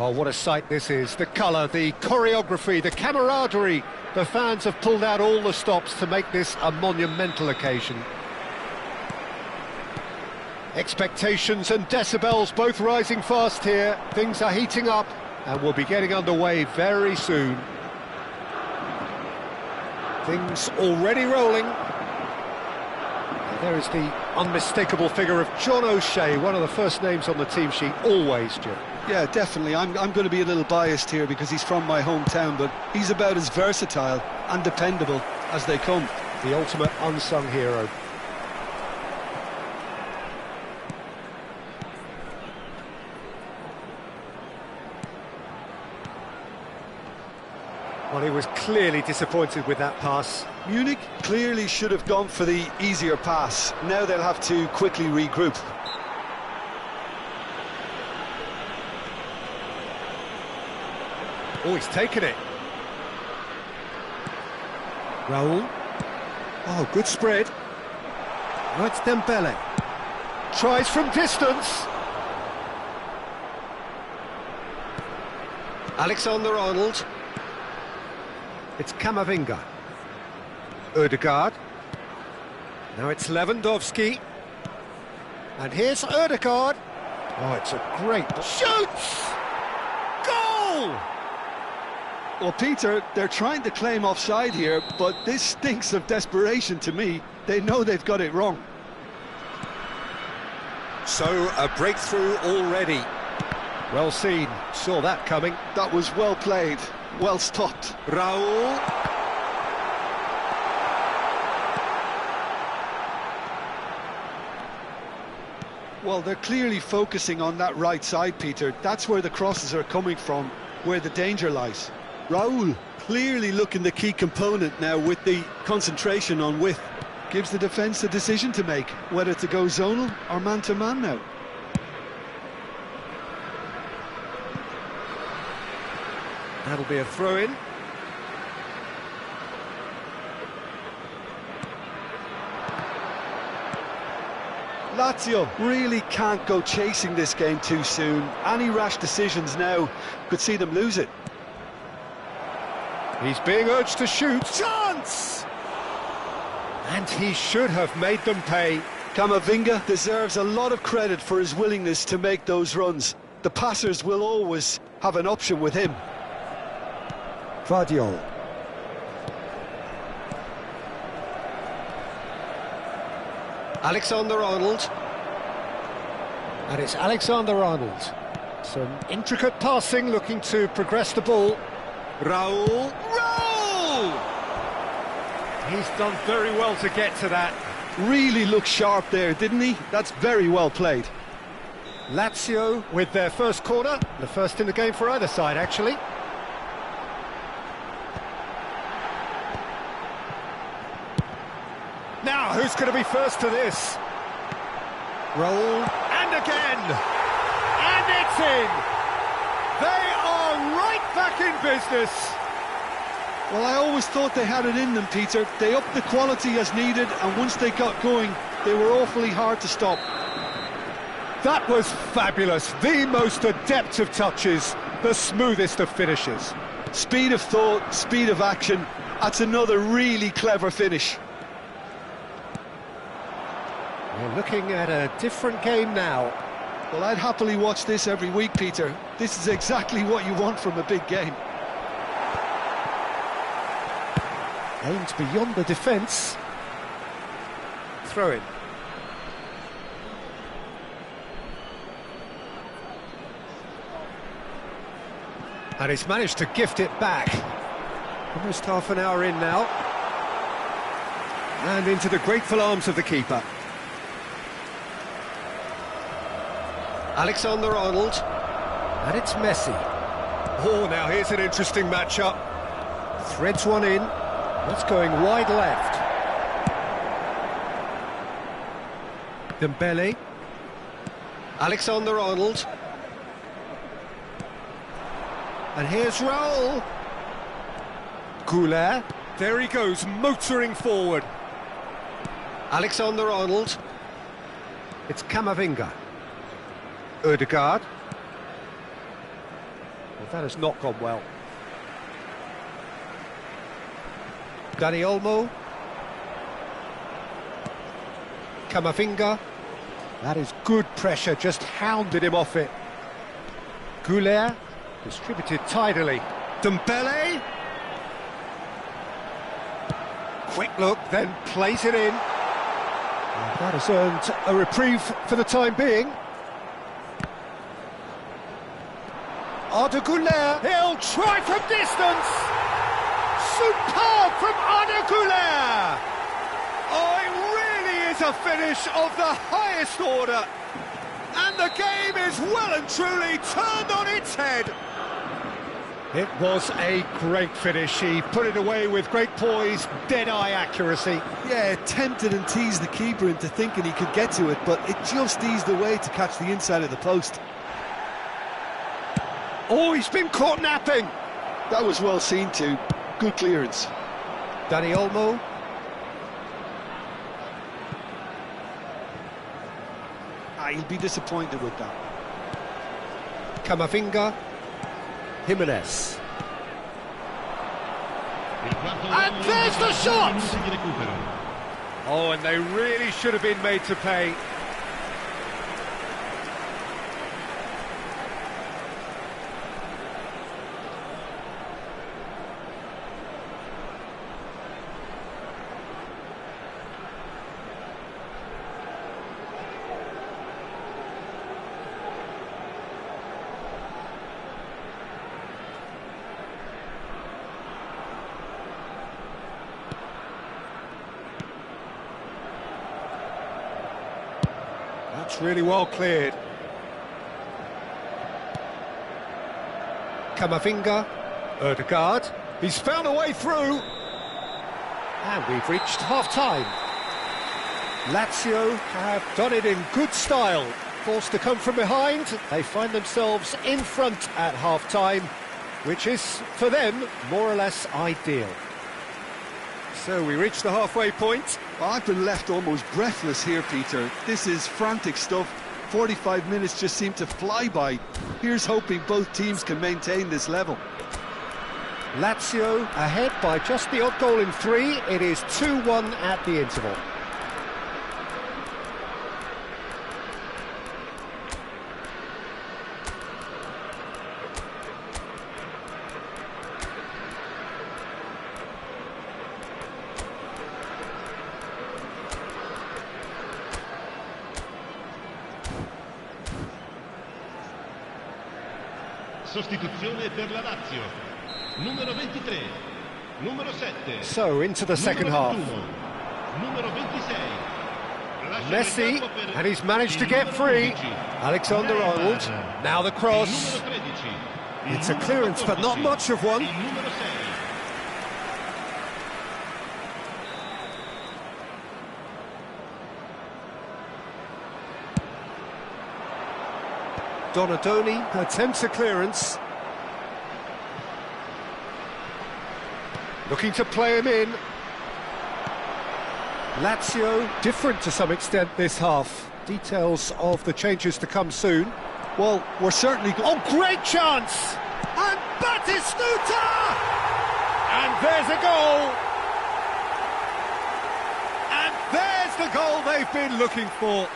Well, what a sight this is. The colour, the choreography, the camaraderie. The fans have pulled out all the stops to make this a monumental occasion. Expectations and decibels both rising fast here. Things are heating up and we'll be getting underway very soon. Things already rolling. There is the unmistakable figure of John O'Shea, one of the first names on the team sheet, always, Jim. Yeah, definitely. I'm going to be a little biased here because he's from my hometown, but he's about as versatile and dependable as they come. The ultimate unsung hero. Well, he was clearly disappointed with that pass. Munich clearly should have gone for the easier pass. Now they'll have to quickly regroup. Oh, he's taken it. Raul. Oh, good spread. Now it's Dembele. Tries from distance. Alexander-Arnold. It's Camavinga. Ødegaard. Now it's Lewandowski. And here's Ødegaard. Oh, it's a great... Shoots! Goal! Well, Peter, they're trying to claim offside here, but this stinks of desperation to me. They know they've got it wrong. So, a breakthrough already. Well seen. Saw that coming. That was well played. Well stopped. Raul. Well, they're clearly focusing on that right side, Peter. That's where the crosses are coming from, where the danger lies. Raul clearly looking the key component now with the concentration on width. Gives the defence a decision to make, whether to go zonal or man-to-man now. That'll be a throw-in. Lazio really can't go chasing this game too soon. Any rash decisions now could see them lose it. He's being urged to shoot. Chance! And he should have made them pay. Camavinga deserves a lot of credit for his willingness to make those runs. The passers will always have an option with him. Vardiol. Alexander-Arnold. And it's Alexander-Arnold. Some intricate passing, looking to progress the ball. Raul. Raul! He's done very well to get to that. Really looked sharp there, didn't he? That's very well played. Lazio with their first corner. The first in the game for either side, actually. Now, who's going to be first to this? Raul, and again! And it's in! They are right back in business! Well, I always thought they had it in them, Peter. They upped the quality as needed, and once they got going, they were awfully hard to stop. That was fabulous. The most adept of touches, the smoothest of finishes. Speed of thought, speed of action. That's another really clever finish. We're looking at a different game now. Well, I'd happily watch this every week, Peter. This is exactly what you want from a big game. Aimed beyond the defence. Throw in. And he's managed to gift it back. Almost half an hour in now. And into the grateful arms of the keeper. Alexander-Arnold. And it's Messi. Oh, now here's an interesting matchup. Threads one in. That's going wide left. Dembele. Alexander-Arnold. And here's Raul. Goulet. There he goes, motoring forward. Alexander-Arnold. It's Camavinga. Ødegaard. Well, that has not gone well. Dani Olmo. Camavinga. That is good pressure, just hounded him off it. Goulet, distributed tidily. Dembele. Quick look, then plays it in. And that has earned a reprieve for the time being. Arda Goulet, he'll try from distance. Superb from Arda Goulet. Oh, it really is a finish of the highest order. And the game is well and truly turned on its head. It was a great finish. He put it away with great poise, dead-eye accuracy. Yeah, tempted and teased the keeper into thinking he could get to it, but it just eased away to catch the inside of the post. Oh, he's been caught napping. That was well seen too. Good clearance. Dani Olmo. He'll be disappointed with that. Camavinga. Jimenez. And there's the shot! Oh, and they really should have been made to pay. That's really well cleared. Camavinga, Ødegaard, he's found a way through. And we've reached half-time. Lazio have done it in good style. Forced to come from behind, they find themselves in front at half-time, which is, for them, more or less ideal. So we reach the halfway point. Well, I've been left almost breathless here, Peter. This is frantic stuff. 45 minutes just seem to fly by. Here's hoping both teams can maintain this level. Lazio ahead by just the odd goal in 3. It is 2-1 at the interval. Sostituzione per la Lazio. Numero 23, numero 7. So into the second half. Numero 26. Messi, and he's managed to get free. Alexander-Arnold, now the cross. It's a clearance, but not much of one. Donadoni attempts a clearance. Looking to play him in. Lazio different to some extent this half. Details of the changes to come soon. Well, we're certainly... Oh, great chance! And Batistuta! And there's a goal! And there's the goal they've been looking for.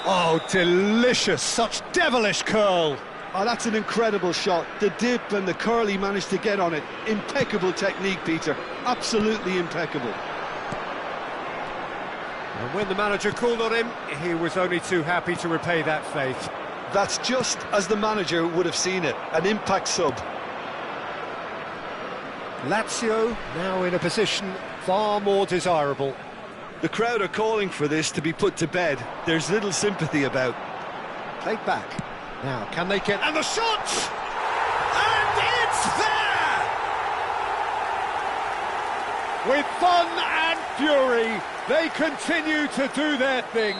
Oh, delicious, such devilish curl. Oh, that's an incredible shot. The dip and the curl he managed to get on it. Impeccable technique, Peter. Absolutely impeccable. And when the manager called on him, he was only too happy to repay that faith. That's just as the manager would have seen it. An impact sub. Lazio now in a position far more desirable. The crowd are calling for this to be put to bed. There's little sympathy about. Played back. Now, can they get... And the shot! And it's there! With fun and fury, they continue to do their thing.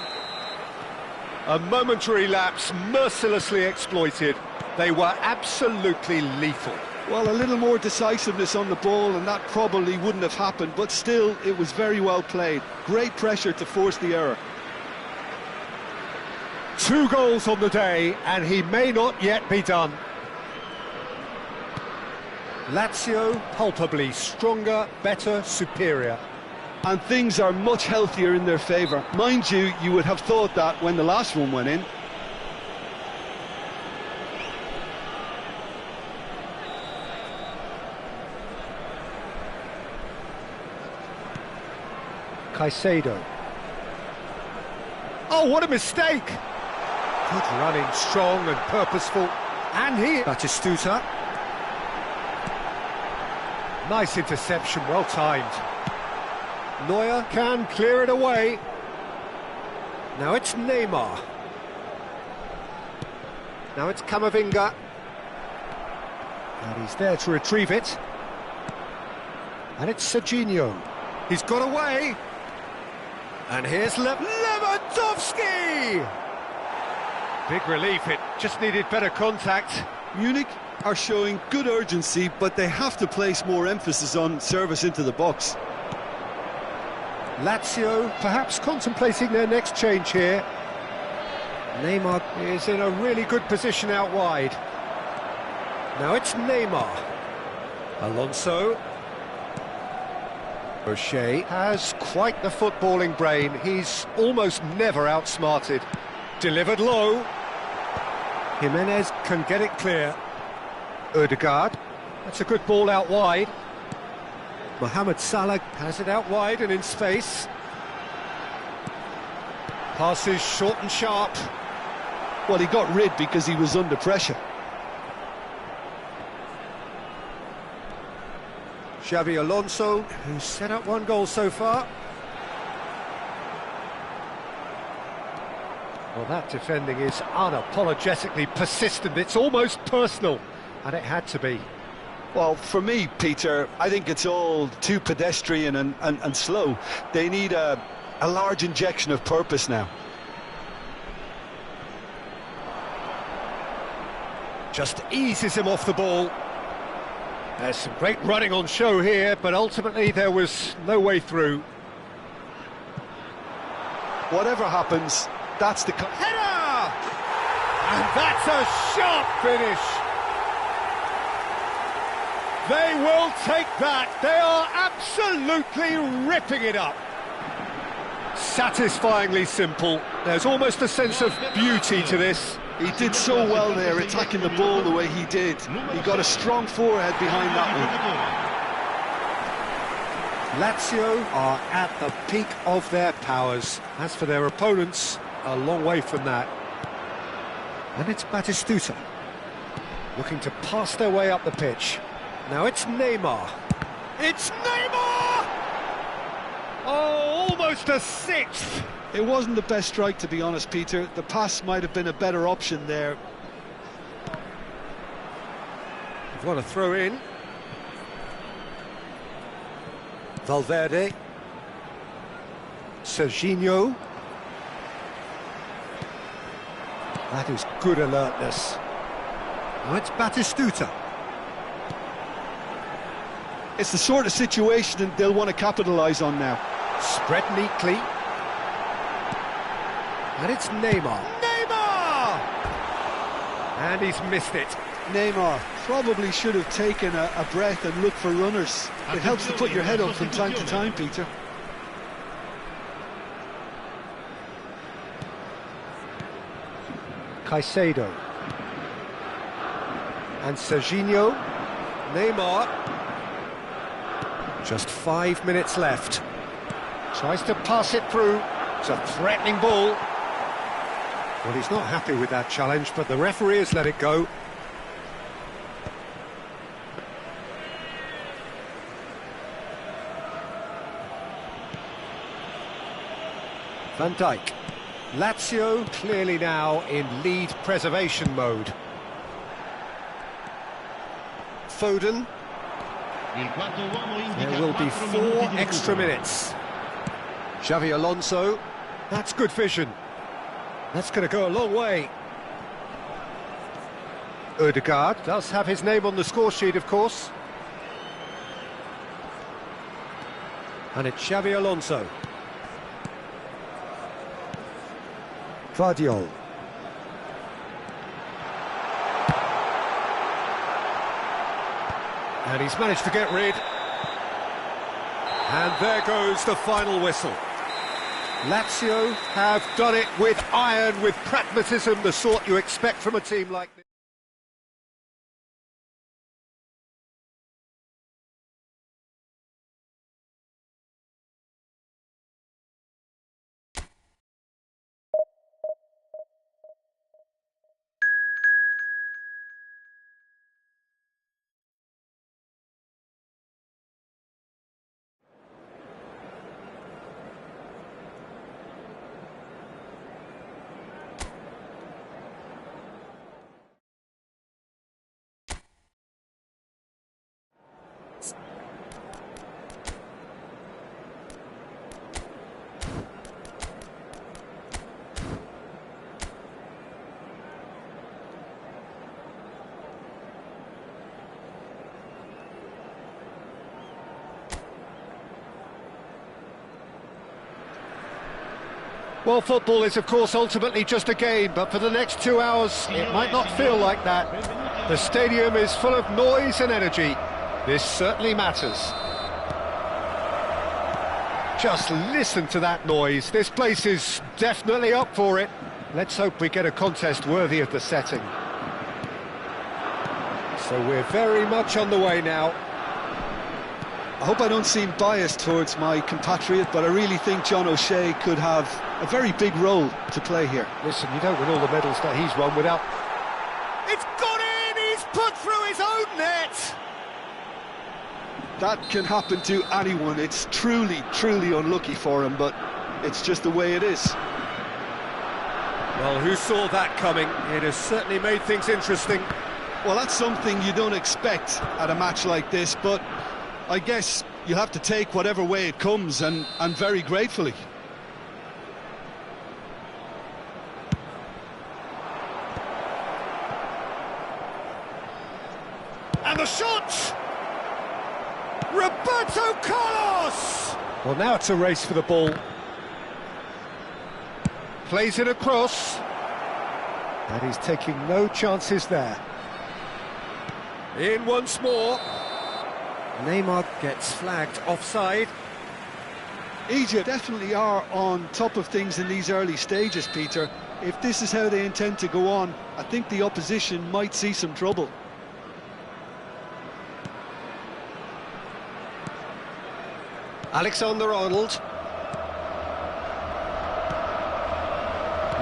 A momentary lapse mercilessly exploited. They were absolutely lethal. Well, a little more decisiveness on the ball and that probably wouldn't have happened, but still, it was very well played. Great pressure to force the error. 2 goals on the day, and he may not yet be done. Lazio palpably stronger, better, superior. And things are much healthier in their favour. Mind you, you would have thought that when the last one went in. Caicedo. Oh, what a mistake! Good running, strong and purposeful. And here, Batistuta. Nice interception, well timed. Neuer can clear it away. Now it's Neymar. Now it's Camavinga. And he's there to retrieve it. And it's Serginho. He's got away. And here's Lewandowski! Big relief, it just needed better contact. Munich are showing good urgency, but they have to place more emphasis on service into the box. Lazio perhaps contemplating their next change here. Neymar is in a really good position out wide. Now it's Neymar. Alonso. O'Shea has quite the footballing brain. He's almost never outsmarted. Delivered low. Jimenez can get it clear. Ødegaard. That's a good ball out wide. Mohamed Salah has it out wide and in space. Passes short and sharp. Well, he got rid because he was under pressure. Xabi Alonso, who's set up one goal so far. Well, that defending is unapologetically persistent. It's almost personal, and it had to be. Well, for me, Peter, I think it's all too pedestrian and slow. They need a large injection of purpose now. Just eases him off the ball. There's some great running on show here, but ultimately there was no way through. Whatever happens, that's the... Header! And that's a sharp finish. They will take that. They are absolutely ripping it up. Satisfyingly simple. There's almost a sense of beauty to this. He did so well there, attacking the ball the way he did. He got a strong forehead behind that one. Lazio are at the peak of their powers. As for their opponents, a long way from that. And it's Batistuta, looking to pass their way up the pitch. Now it's Neymar. It's Neymar! Oh, almost a sixth! It wasn't the best strike, to be honest, Peter. The pass might have been a better option there. You've got to throw in. Valverde. Serginho. That is good alertness. Now it's Batistuta. It's the sort of situation they'll want to capitalise on now. Spread neatly. And it's Neymar. Neymar! And he's missed it. Neymar probably should have taken a breath and looked for runners. It helps to put your head up from time to time, Peter. Caicedo. And Serginho. Neymar. Just 5 minutes left. Tries to pass it through. It's a threatening ball. Well, he's not happy with that challenge, but the referee has let it go. Van Dijk. Lazio clearly now in lead preservation mode. Foden. There will be 4 extra minutes. Xavi Alonso. That's good vision. That's going to go a long way. Ødegaard does have his name on the score sheet, of course. And it's Xavi Alonso. Guardiola. And he's managed to get rid. And there goes the final whistle. Lazio have done it with iron, with pragmatism, the sort you expect from a team like this. Well, football is, of course, ultimately just a game, but for the next 2 hours, it might not feel like that. The stadium is full of noise and energy. This certainly matters. Just listen to that noise. This place is definitely up for it. Let's hope we get a contest worthy of the setting. So we're very much on the way now. I hope I don't seem biased towards my compatriot, but I really think John O'Shea could have a very big role to play here. Listen, you don't win all the medals that he's won without... It's gone in! He's put through his own net! That can happen to anyone. It's truly, truly unlucky for him, but it's just the way it is. Well, who saw that coming? It has certainly made things interesting. Well, that's something you don't expect at a match like this, but I guess you have to take whatever way it comes, and very gratefully. And the shot! Roberto Carlos! Well, now it's a race for the ball. Plays it across. And he's taking no chances there. In once more. Neymar gets flagged offside. Egypt definitely are on top of things in these early stages, Peter. If this is how they intend to go on, I think the opposition might see some trouble. Alexander-Arnold.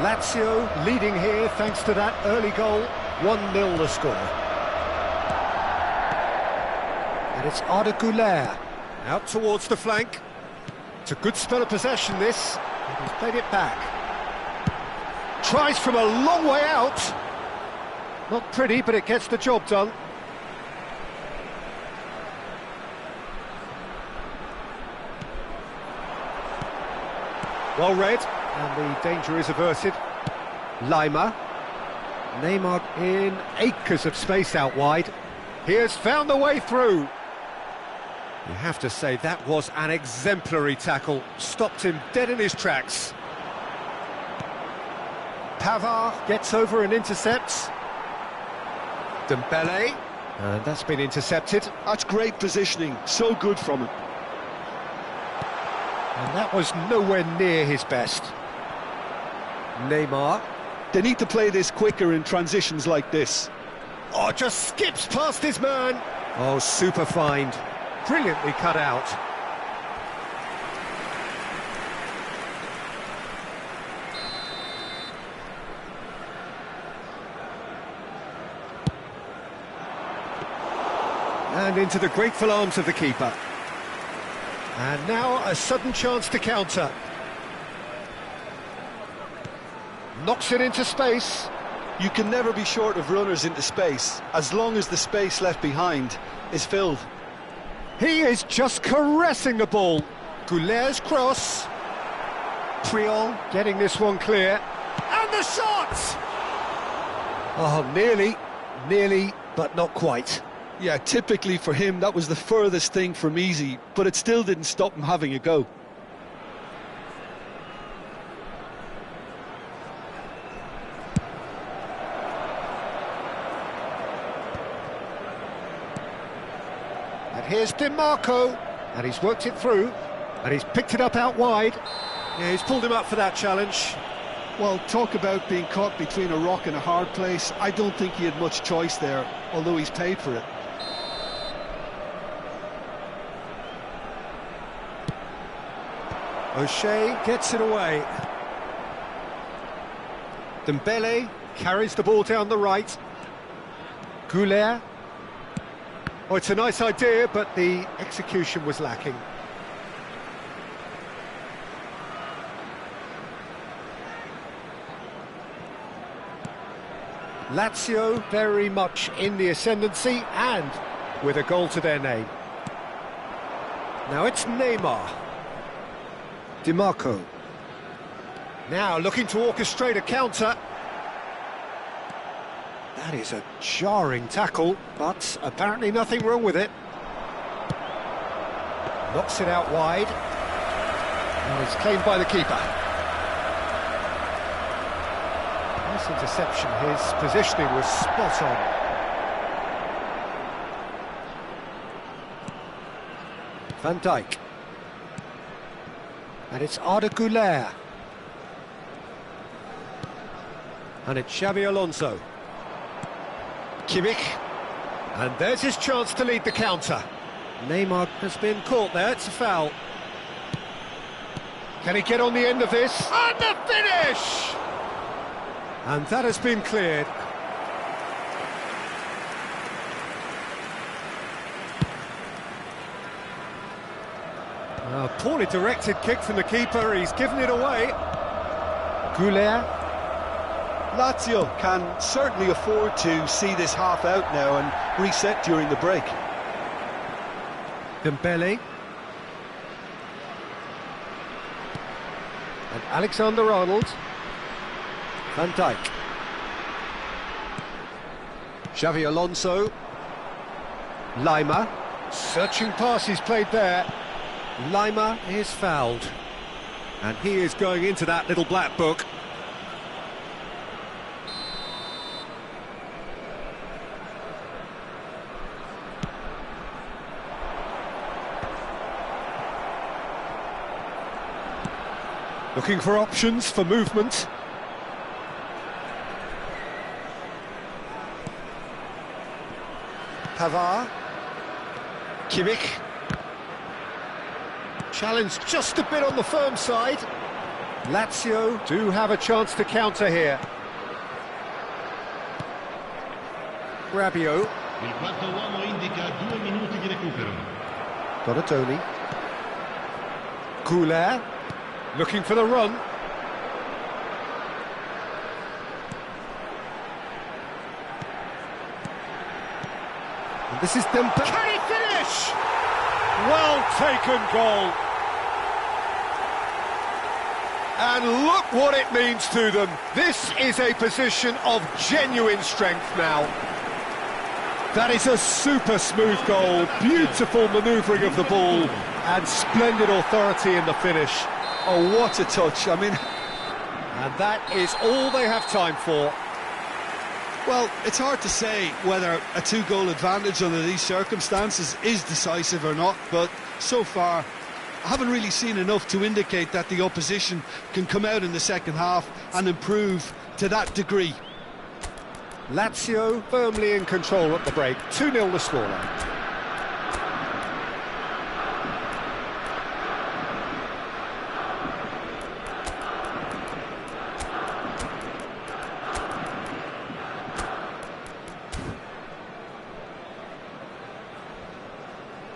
Lazio leading here thanks to that early goal. 1-0 the score. And it's Arda Güler out towards the flank. It's a good spell of possession, this. And he's played it back. Tries from a long way out. Not pretty, but it gets the job done. Well read, and the danger is averted. Lima. Neymar in acres of space out wide. He has found the way through. You have to say that was an exemplary tackle. Stopped him dead in his tracks. Pavard gets over and intercepts. Dembele. And that's been intercepted. That's great positioning, so good from him. And that was nowhere near his best. Neymar. They need to play this quicker in transitions like this. Oh, just skips past his man. Oh, super find. Brilliantly cut out. And into the grateful arms of the keeper. And now a sudden chance to counter. Knocks it into space. You can never be short of runners into space, as long as the space left behind is filled. He is just caressing the ball. Güler's cross. Priol getting this one clear. And the shot! Oh, nearly, but not quite. Yeah, typically for him, that was the furthest thing from easy, but it still didn't stop him having a go. And here's DiMarco, and he's worked it through, and he's picked it up out wide. Yeah, he's pulled him up for that challenge. Well, talk about being caught between a rock and a hard place. I don't think he had much choice there, although he's paid for it. O'Shea gets it away. Dembele carries the ball down the right. Goulet. Oh, it's a nice idea, but the execution was lacking. Lazio very much in the ascendancy and with a goal to their name. Now it's Neymar. DiMarco. Now looking to orchestrate a counter. That is a jarring tackle, but apparently nothing wrong with it. Knocks it out wide. And it's claimed by the keeper. Nice interception. His positioning was spot on. Van Dijk. And it's Arda Güler. And it's Xabi Alonso. Kimmich. And there's his chance to lead the counter. Neymar has been caught there, it's a foul. Can he get on the end of this? And the finish! And that has been cleared. A poorly directed kick from the keeper, he's given it away. Goulet. Lazio can certainly afford to see this half out now and reset during the break. Dembele. And Alexander-Arnold. Van Dijk. Xavi Alonso. Lima. Searching pass he's played there. Lima is fouled. And he is going into that little black book. Looking for options for movement. Pavard. Kimmich. Challenge just a bit on the firm side. Lazio do have a chance to counter here. Rabiot. Il quarto uomo indica 2 minuti di recupero. Donatoni. Goulet. Looking for the run. And this is Dembele. Can he finish? Well taken goal. And look what it means to them. This is a position of genuine strength now. That is a super smooth goal. Beautiful manoeuvring of the ball and splendid authority in the finish. Oh, what a touch. I mean... And that is all they have time for. Well, it's hard to say whether a two-goal advantage under these circumstances is decisive or not, but so far I haven't really seen enough to indicate that the opposition can come out in the second half and improve to that degree. Lazio firmly in control at the break, 2-0 the scoreline.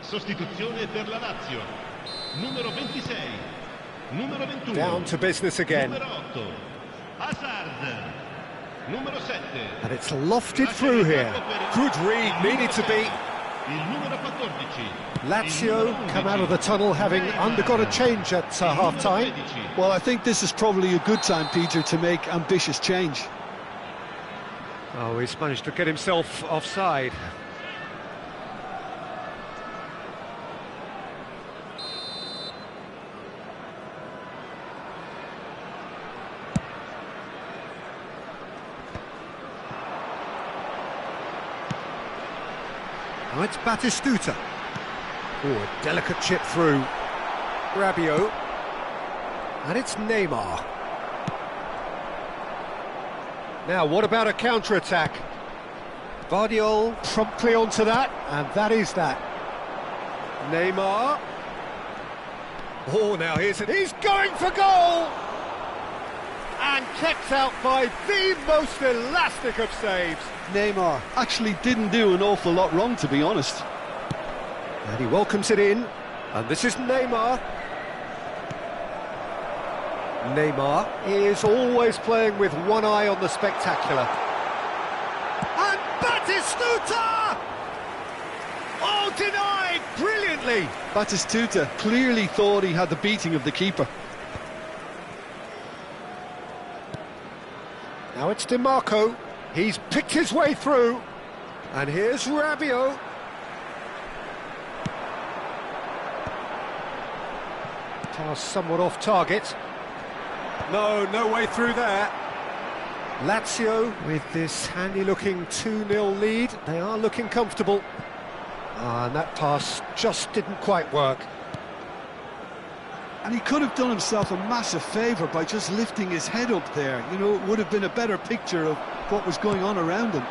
Sostituzione per la Lazio. Numero 26. Numero 21. Down to business again. Numero 8. Hazard. Numero 7. And it's lofted through here. Good read, needed to be. Il numero 14. Lazio come out of the tunnel having undergone a change at half-time. Well, I think this is probably a good time, Peter, to make ambitious change. Oh, he's managed to get himself offside. Now it's Batistuta. Oh, a delicate chip through. Rabiot. And it's Neymar. Now, what about a counter-attack? Guardiola promptly onto that, and that is that. Neymar. Oh, now he's going for goal! And kept out by the most elastic of saves. Neymar actually didn't do an awful lot wrong, to be honest. And he welcomes it in, and this is Neymar. Neymar is always playing with one eye on the spectacular. And Batistuta! Oh, denied brilliantly! Batistuta clearly thought he had the beating of the keeper. Now it's DiMarco. He's picked his way through. And here's Rabiot. Pass somewhat off target. No way through there. Lazio with this handy-looking 2-0 lead. They are looking comfortable. And that pass just didn't quite work. And he could have done himself a massive favour by just lifting his head up there. You know, it would have been a better picture of what was going on around him.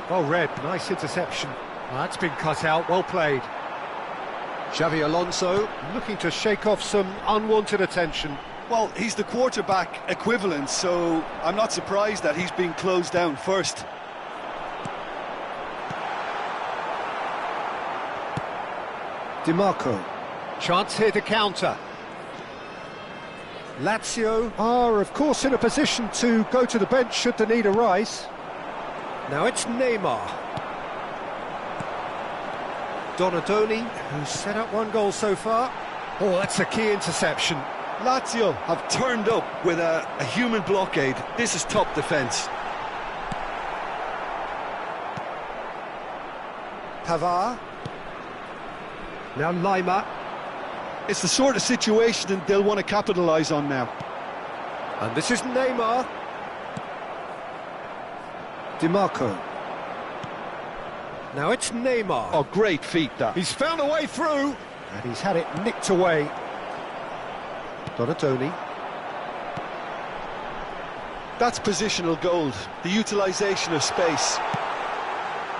Well read, nice interception. Well, that's been cut out, well played. Xavi Alonso looking to shake off some unwanted attention. Well, he's the quarterback equivalent, so I'm not surprised that he's been closed down first. DiMarco. Chance here to counter. Lazio are, of course, in a position to go to the bench should the need arise. Now it's Neymar. Donadoni, who's set up one goal so far. Oh, that's a key interception. Lazio have turned up with a human blockade. This is top defence. Pavard. Now Lima. It's the sort of situation that they'll want to capitalise on now. And this is Neymar. DiMarco. Now it's Neymar. Oh, great feat, that. He's found a way through. And he's had it nicked away. Donadoni. That's positional gold, the utilisation of space.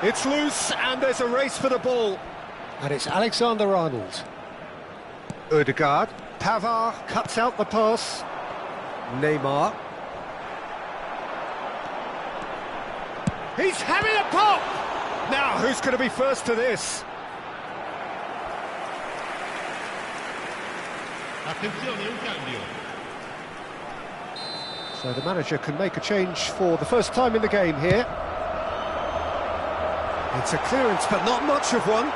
It's loose, and there's a race for the ball. And it's Alexander-Arnold. Ødegaard. Pavard cuts out the pass. Neymar. He's having a pop! Now, who's going to be first to this? Attenzione, un cambio. So the manager can make a change for the first time in the game here. It's a clearance, but not much of one.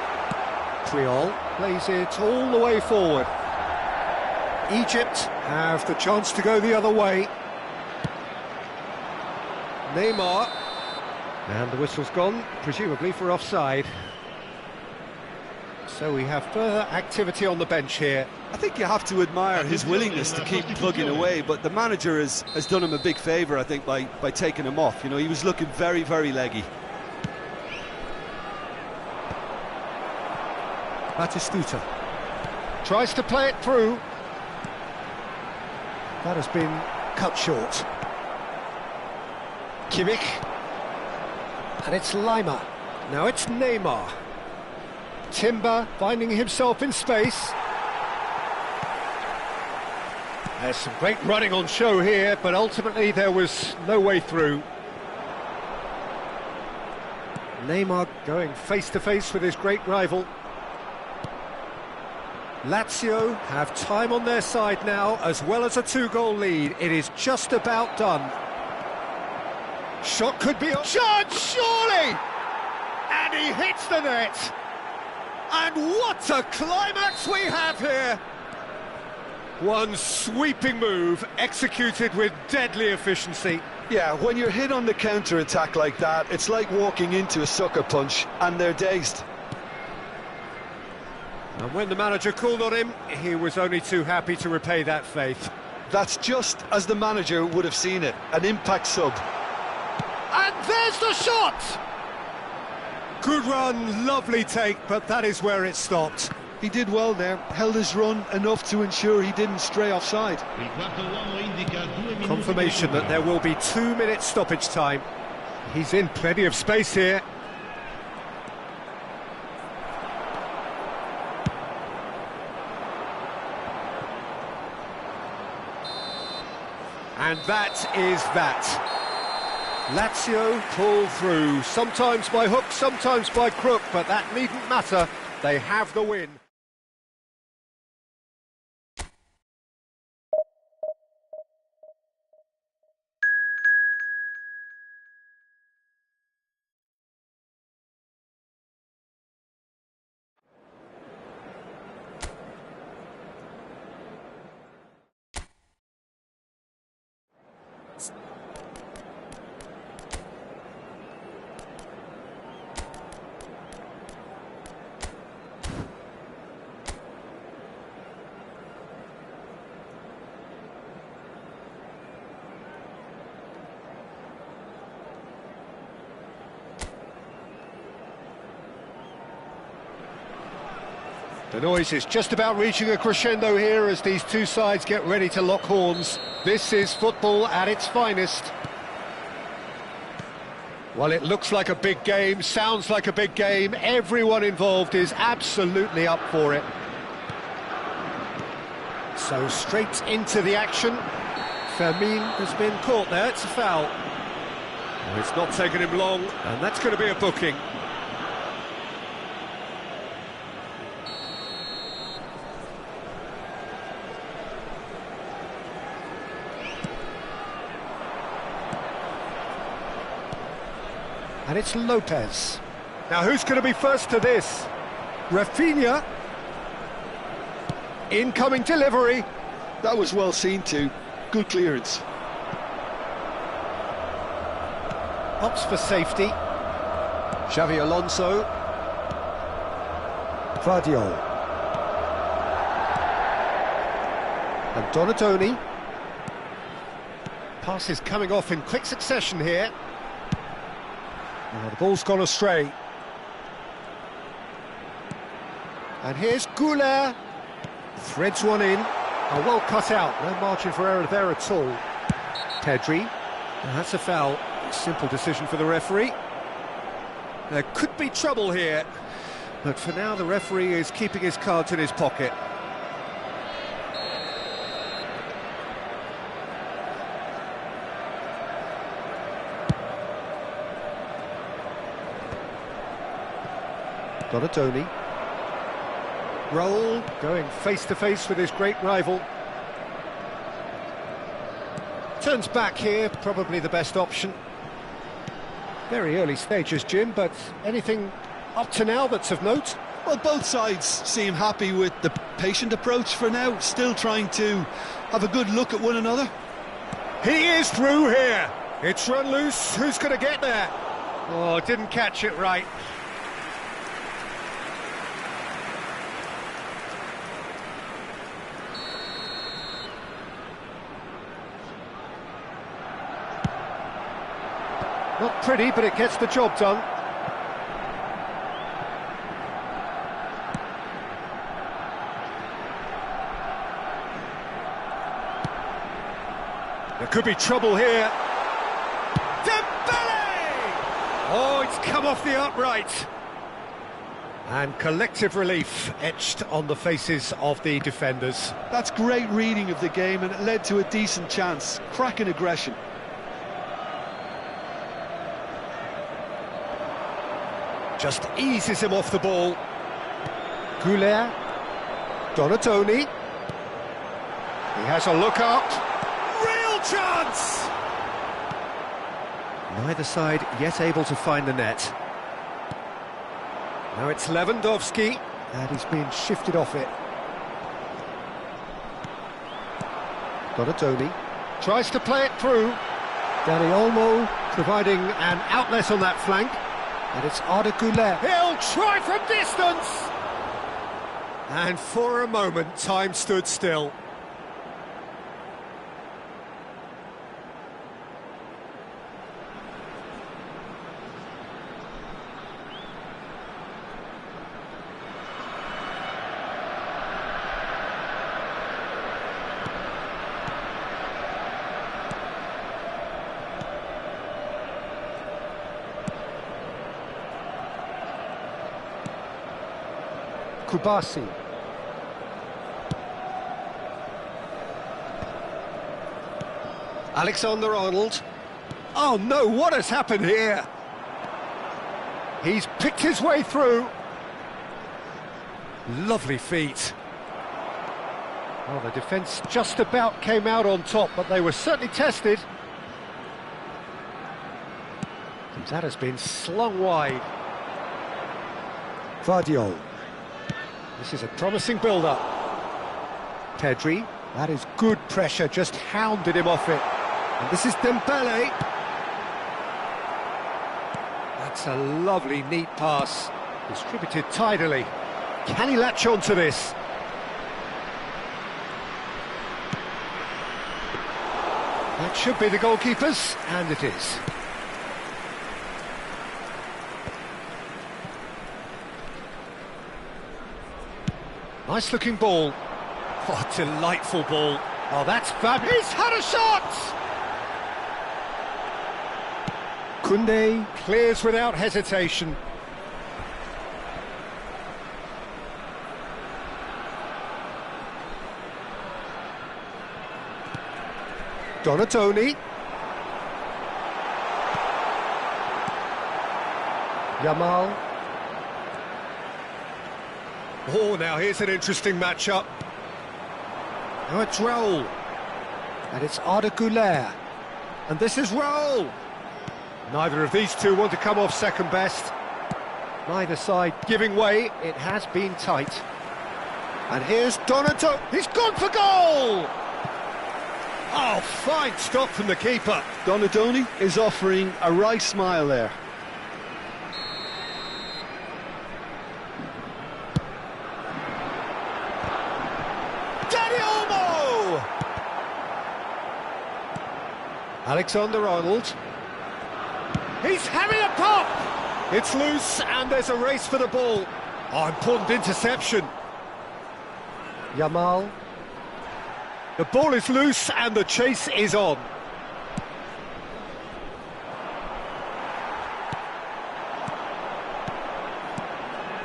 Triol plays it all the way forward. Egypt have the chance to go the other way. Neymar. And the whistle's gone, presumably for offside. So we have further activity on the bench here. I think you have to admire his willingness to keep plugging away, but the manager has done him a big favour, I think, by taking him off. You know, he was looking very, very leggy. Batistuta tries to play it through. That has been cut short. Kimmich. And it's Lima. Now it's Neymar. Timber finding himself in space. There's some great running on show here, but ultimately there was no way through. Neymar going face-to-face with his great rival. Lazio have time on their side now, as well as a 2-goal lead. It is just about done. Shot could be on. Shot, surely! And he hits the net. And what a climax we have here! One sweeping move, executed with deadly efficiency. Yeah, when you're hit on the counter-attack like that, it's like walking into a sucker punch, and they're dazed. And when the manager called on him, he was only too happy to repay that faith. That's just as the manager would have seen it, an impact sub. And there's the shot! Good run, lovely take, but that is where it stopped. He did well there, held his run enough to ensure he didn't stray offside. Il quarto uomo indica 2 minuti di Confirmation that recupero. there will be 2 minutes stoppage time. He's in plenty of space here. And that is that. Lazio pull through, sometimes by hook, sometimes by crook, but that needn't matter. They have the win. The noise is just about reaching a crescendo here as these two sides get ready to lock horns. This is football at its finest. Well, it looks like a big game, sounds like a big game. Everyone involved is absolutely up for it. So straight into the action. Fermin has been caught there, it's a foul. Well, it's not taken him long, and that's going to be a booking. And it's Lopez. Now who's going to be first to this? Rafinha. Incoming delivery. That was well seen too. Good clearance. Opts for safety. Xavi Alonso. Vardiol. And Donatoni. Passes coming off in quick succession here. Oh, the ball's gone astray. And here's Goulet. Threads one in. Oh, well cut out. No margin for error there at all. Pedri. Well, that's a foul. Simple decision for the referee. There could be trouble here, but for now the referee is keeping his cards in his pocket. Donatoni. Roll, going face-to-face with his great rival. Turns back here, probably the best option. Very early stages, Jim, but anything up to now that's of note? Well, both sides seem happy with the patient approach for now, still trying to have a good look at one another. He is through here. It's run loose. Who's going to get there? Oh, didn't catch it right. Not pretty, but it gets the job done. There could be trouble here. Dembele! Oh, it's come off the upright. And collective relief etched on the faces of the defenders. That's great reading of the game, and it led to a decent chance. Cracking aggression. Just eases him off the ball. Goulet. Donatoni. He has a look up. Real chance! Neither side yet able to find the net. Now it's Lewandowski, and he's been shifted off it. Donatoni tries to play it through. Dani Olmo providing an outlet on that flank. And it's Arda Goulet. He'll try from distance! And for a moment, time stood still. Kubasi. Alexander-Arnold. Oh no, what has happened here? He's picked his way through. Lovely feet. Well, the defence just about came out on top, but they were certainly tested. That has been slung wide. Vardiol. This is a promising build-up. Pedri. That is good pressure, just hounded him off it. And this is Dembele. That's a lovely, neat pass. Distributed tidily. Can he latch on to this? That should be the goalkeeper's, and it is. Nice looking ball. Oh, delightful ball. Oh, that's fabulous. He's had a shot! Koundé clears without hesitation. Donatoni. Yamal. Oh, now here's an interesting matchup. Now it's Raul. And it's Arda Güler. And this is Raul. Neither of these two want to come off second best. Neither side giving way. It has been tight. And here's Donatoni. He's gone for goal! Oh, fine stop from the keeper. Donatoni is offering a wry smile there. Alexander-Arnold. He's having a pop! It's loose, and there's a race for the ball. Oh, important interception. Yamal. The ball is loose, and the chase is on.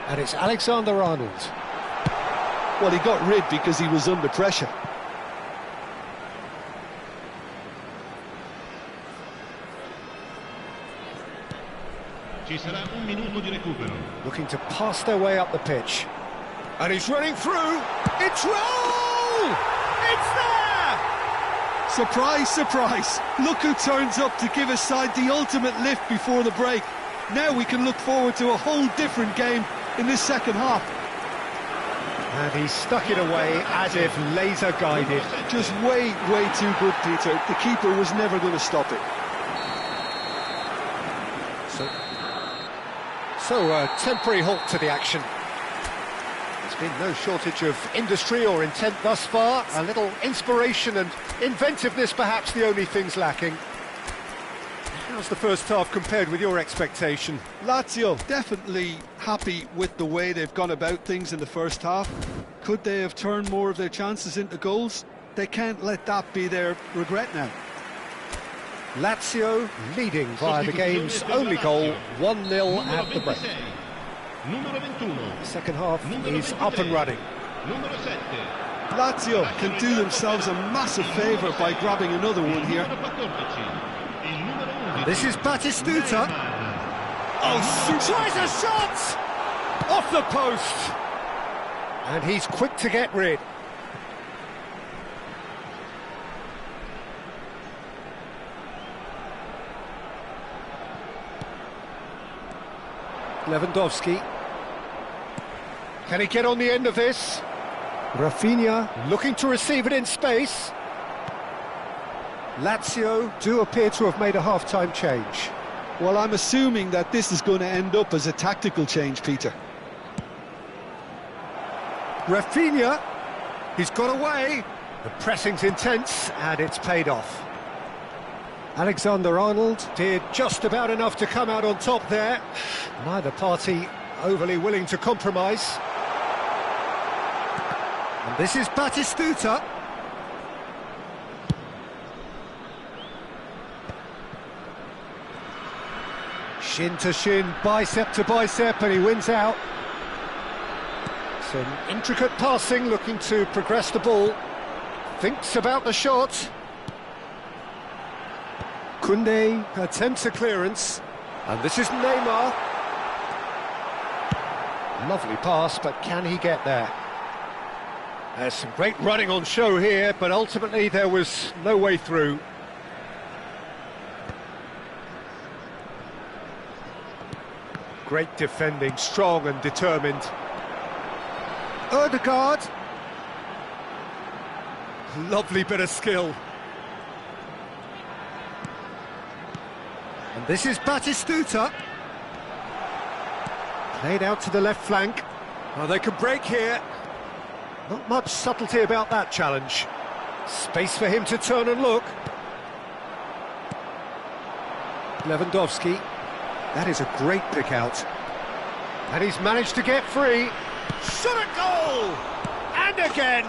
And it's Alexander-Arnold. Well, he got rid because he was under pressure. Ci sarà un minuto di recupero. Looking to pass their way up the pitch. And he's running through. It's Raul! It's there! Surprise, surprise. Look who turns up to give his side the ultimate lift before the break. Now we can look forward to a whole different game in this second half. And he stuck it away as if laser guided. Just way too good, Peter. The keeper was never going to stop it. So a temporary halt to the action. There's been no shortage of industry or intent thus far. A little inspiration and inventiveness, perhaps the only things lacking. How's the first half compared with your expectation? Lazio definitely happy with the way they've gone about things in the first half. Could they have turned more of their chances into goals? They can't let that be their regret now. Lazio leading via the game's only goal, 1-0 at the break. The second half is up and running. Lazio can do themselves a massive favour by grabbing another one here. This is Batistuta. Oh, tries a shot! Off the post! And he's quick to get rid. Lewandowski. Can he get on the end of this? Rafinha looking to receive it in space. Lazio do appear to have made a half-time change. Well, I'm assuming that this is going to end up as a tactical change, Peter. Rafinha, he's got away. The pressing's intense and it's paid off. Alexander-Arnold did just about enough to come out on top there. Neither party overly willing to compromise. And this is Batistuta. Shin to shin, bicep to bicep, and he wins out. Some intricate passing, looking to progress the ball. Thinks about the shot. Koundé attempts a clearance. And this is Neymar. Lovely pass, but can he get there? There's some great running on show here, but ultimately there was no way through. Great defending, strong and determined. Odegaard. Lovely bit of skill. And this is Batistuta. Played out to the left flank. Oh, they can break here. Not much subtlety about that challenge. Space for him to turn and look. Lewandowski. That is a great pick out. And he's managed to get free. Shot at goal! And again!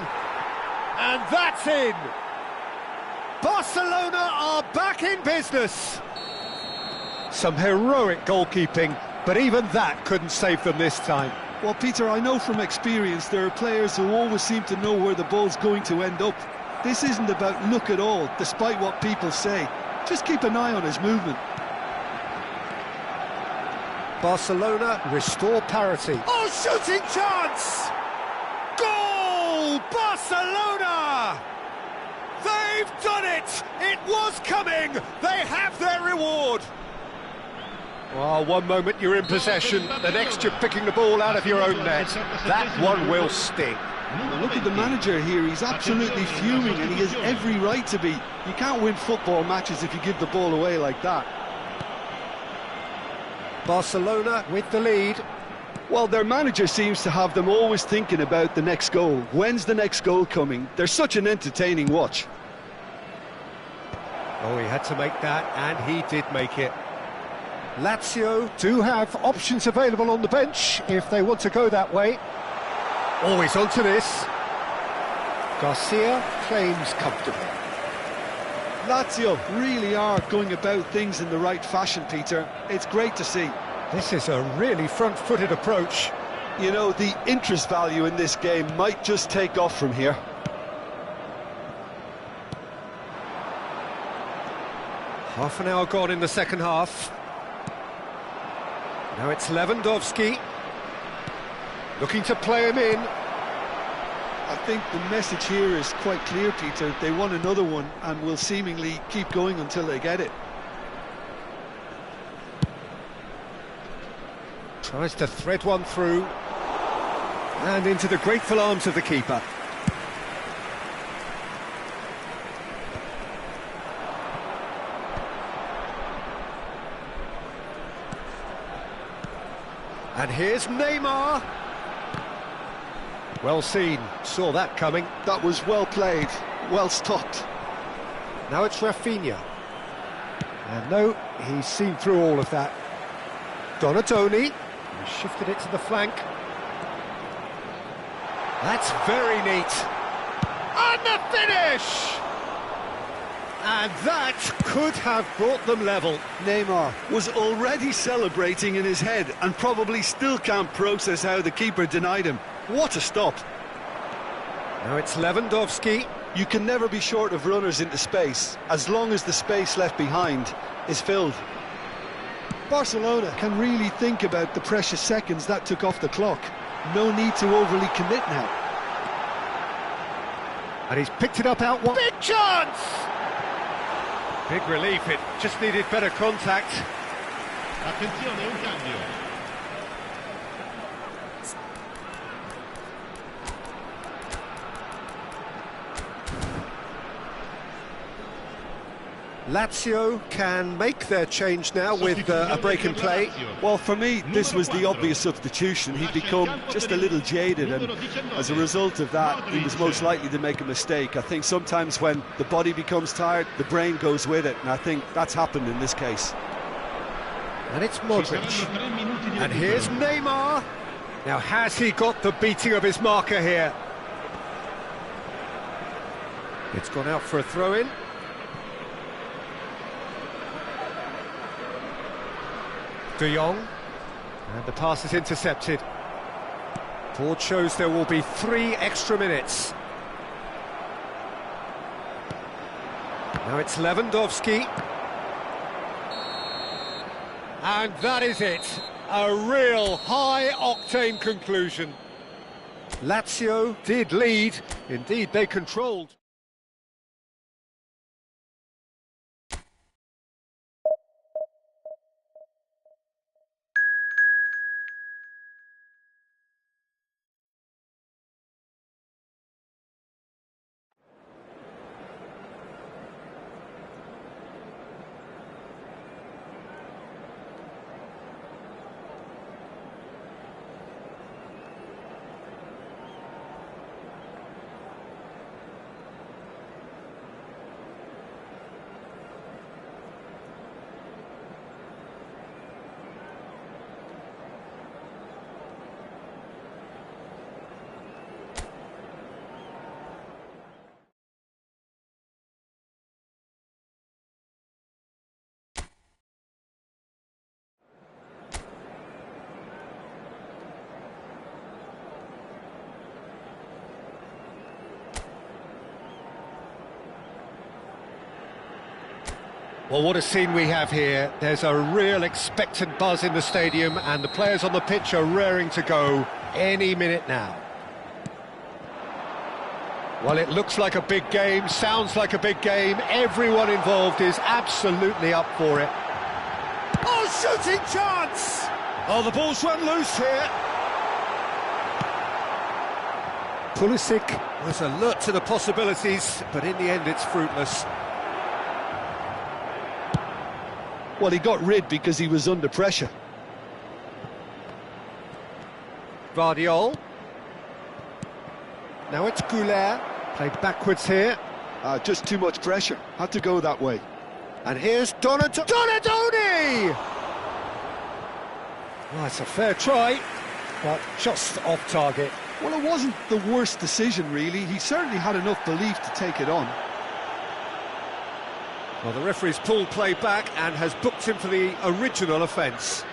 And that's in! Barcelona are back in business! Some heroic goalkeeping, but even that couldn't save them this time. Well, Peter, I know from experience there are players who always seem to know where the ball's going to end up. This isn't about luck at all, despite what people say. Just keep an eye on his movement. Barcelona restore parity. Oh, shooting chance! Goal! Barcelona! They've done it! It was coming! They have their reward! Well, one moment you're in possession, the next you're picking the ball out of your own net. That one will sting. Well, look at the manager here, he's absolutely fuming and he has every right to be. You can't win football matches if you give the ball away like that. Barcelona with the lead. Well, their manager seems to have them always thinking about the next goal. When's the next goal coming? They're such an entertaining watch. Oh, he had to make that, and he did make it. Lazio do have options available on the bench if they want to go that way. Always onto this. Garcia claims comfortably. Lazio really are going about things in the right fashion, Peter. It's great to see. This is a really front-footed approach. You know, the interest value in this game might just take off from here. Half an hour gone in the second half. Now it's Lewandowski. Looking to play him in. I think the message here is quite clear, Peter. They want another one and will seemingly keep going until they get it. Tries to thread one through. And into the grateful arms of the keeper. And here's Neymar. Well seen, saw that coming. That was well played, well stopped. Now it's Rafinha. And no, he's seen through all of that. Donatoni, he shifted it to the flank. That's very neat. And the finish! And that could have brought them level. Neymar was already celebrating in his head and probably still can't process how the keeper denied him. What a stop. Now it's Lewandowski. You can never be short of runners into space, as long as the space left behind is filled. Barcelona can really think about the precious seconds that took off the clock. No need to overly commit now. And he's picked it up out wide. Big chance! Big relief, it just needed better contact. Attenzione, un cambio. Lazio can make their change now with a break in play. Well, for me, this was the obvious substitution. He'd become just a little jaded, and as a result of that, he was most likely to make a mistake. I think sometimes when the body becomes tired, the brain goes with it, and I think that's happened in this case. And it's Modric. And here's Neymar. Now, has he got the beating of his marker here? It's gone out for a throw-in. De Jong, and the pass is intercepted. Report shows there will be 3 extra minutes. Now it's Lewandowski. And that is it. A real high-octane conclusion. Lazio did lead. Indeed, they controlled. Well, what a scene we have here. There's a real expectant buzz in the stadium, and the players on the pitch are raring to go any minute now. Well, it looks like a big game, sounds like a big game. Everyone involved is absolutely up for it. Oh, shooting chance! Oh, the ball's run loose here. Pulisic was alert to the possibilities, but in the end it's fruitless. Well, he got rid because he was under pressure. Vardiol. Now it's Goulet. Played backwards here. Just too much pressure. Had to go that way. And here's Donadoni! Well, it's a fair try, but just off target. Well, it wasn't the worst decision, really. He certainly had enough belief to take it on. Well, the referee's pulled play back and has booked him for the original offence.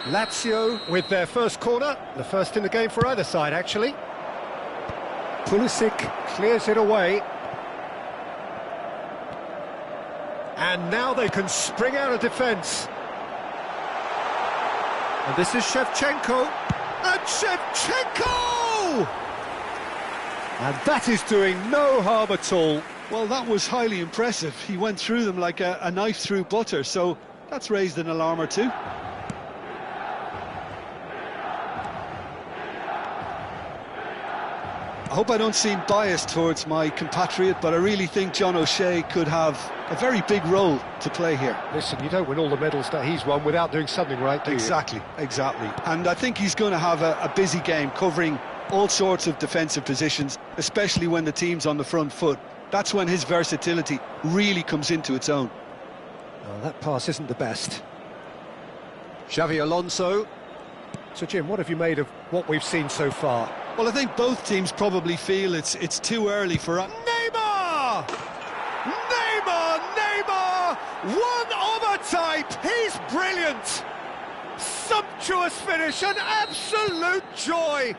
Lazio with their first corner, the first in the game for either side, actually. Pulisic clears it away. And now they can spring out of defence. And this is Shevchenko. And Shevchenko! And that is doing no harm at all. Well, that was highly impressive. He went through them like a knife through butter, so that's raised an alarm or two. I hope I don't seem biased towards my compatriot, but I really think John O'Shea could have a very big role to play here. Listen, you don't win all the medals that he's won without doing something right, do you? Exactly. And I think he's going to have a busy game covering all sorts of defensive positions, especially when the team's on the front foot. That's when his versatility really comes into its own. Oh, that pass isn't the best. Xavi Alonso. So, Jim, what have you made of what we've seen so far? Well, I think both teams probably feel it's too early for... Neymar! Neymar! One of a type! He's brilliant! Sumptuous finish, an absolute joy!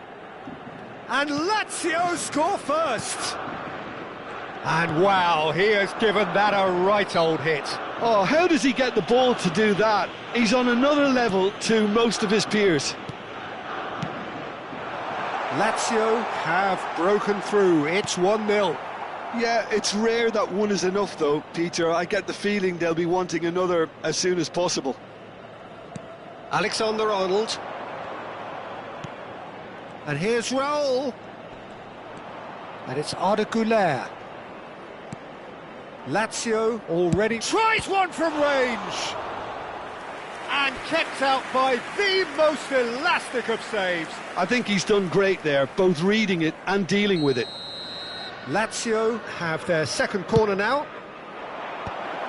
And Lazio score first! And wow, he has given that a right old hit. Oh, how does he get the ball to do that? He's on another level to most of his peers. Lazio have broken through. It's 1-0. Yeah, it's rare that one is enough, though, Peter. I get the feeling they'll be wanting another as soon as possible. Alexander-Arnold. And here's Raul. And it's Arda Güler. Lazio already tries one from range. And kept out by the most elastic of saves. I think he's done great there, both reading it and dealing with it. Lazio have their second corner now.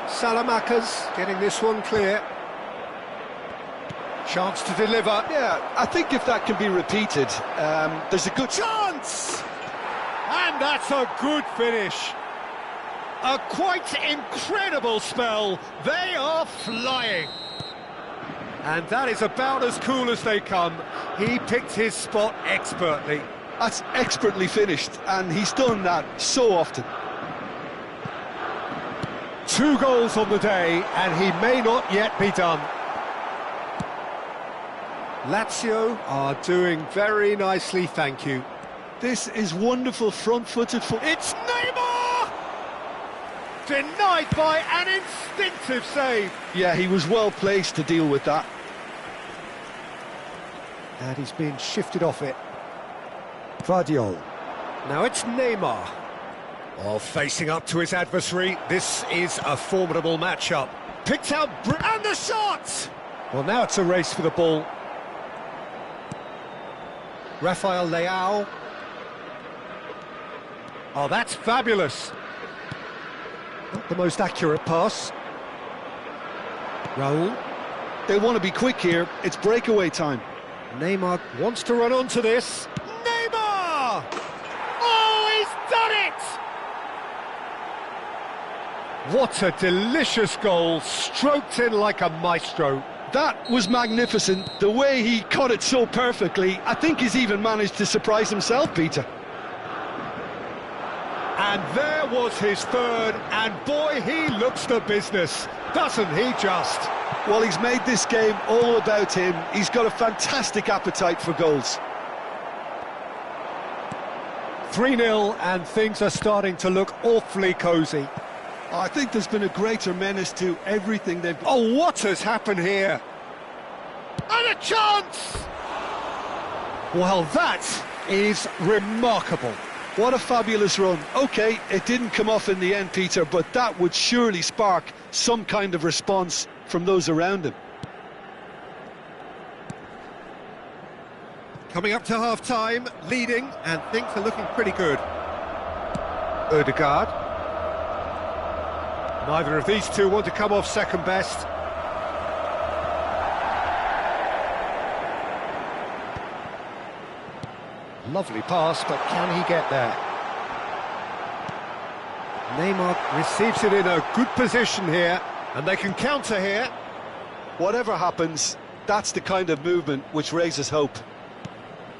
Salamakas getting this one clear. Chance to deliver. Yeah, I think if that can be repeated, there's a good chance! And that's a good finish. A quite incredible spell. They are flying. And that is about as cool as they come. He picked his spot expertly. That's expertly finished, and he's done that so often. 2 goals on the day, and he may not yet be done. Lazio are doing very nicely, thank you. This is wonderful front-footed football. It's Neymar! Denied by an instinctive save. Yeah, he was well placed to deal with that. And he's been shifted off it. Guardiola. Now it's Neymar. Oh, facing up to his adversary, this is a formidable matchup. Picked out, and the shot! Well, now it's a race for the ball. Rafael Leao. Oh, that's fabulous. Not the most accurate pass. Raul. They want to be quick here. It's breakaway time. Neymar Wants to run onto this. Neymar! Oh, he's done it! What a delicious goal, stroked in like a maestro. That was magnificent. The way he cut it so perfectly, I think he's even managed to surprise himself, Peter. And there was his third, and boy, he looks the business, doesn't he just? Well, he's made this game all about him. He's got a fantastic appetite for goals. 3-0, and things are starting to look awfully cosy. I think there's been a greater menace to everything they've... Oh, what has happened here? And a chance! Well, that is remarkable. What a fabulous run. OK, it didn't come off in the end, Peter, but that would surely spark some kind of response from those around him. Coming up to half-time, leading, and things are looking pretty good. Ødegaard. Neither of these two want to come off second best. Lovely pass, but can he get there? Neymar receives it in a good position here, and they can counter here. Whatever happens, that's the kind of movement which raises hope.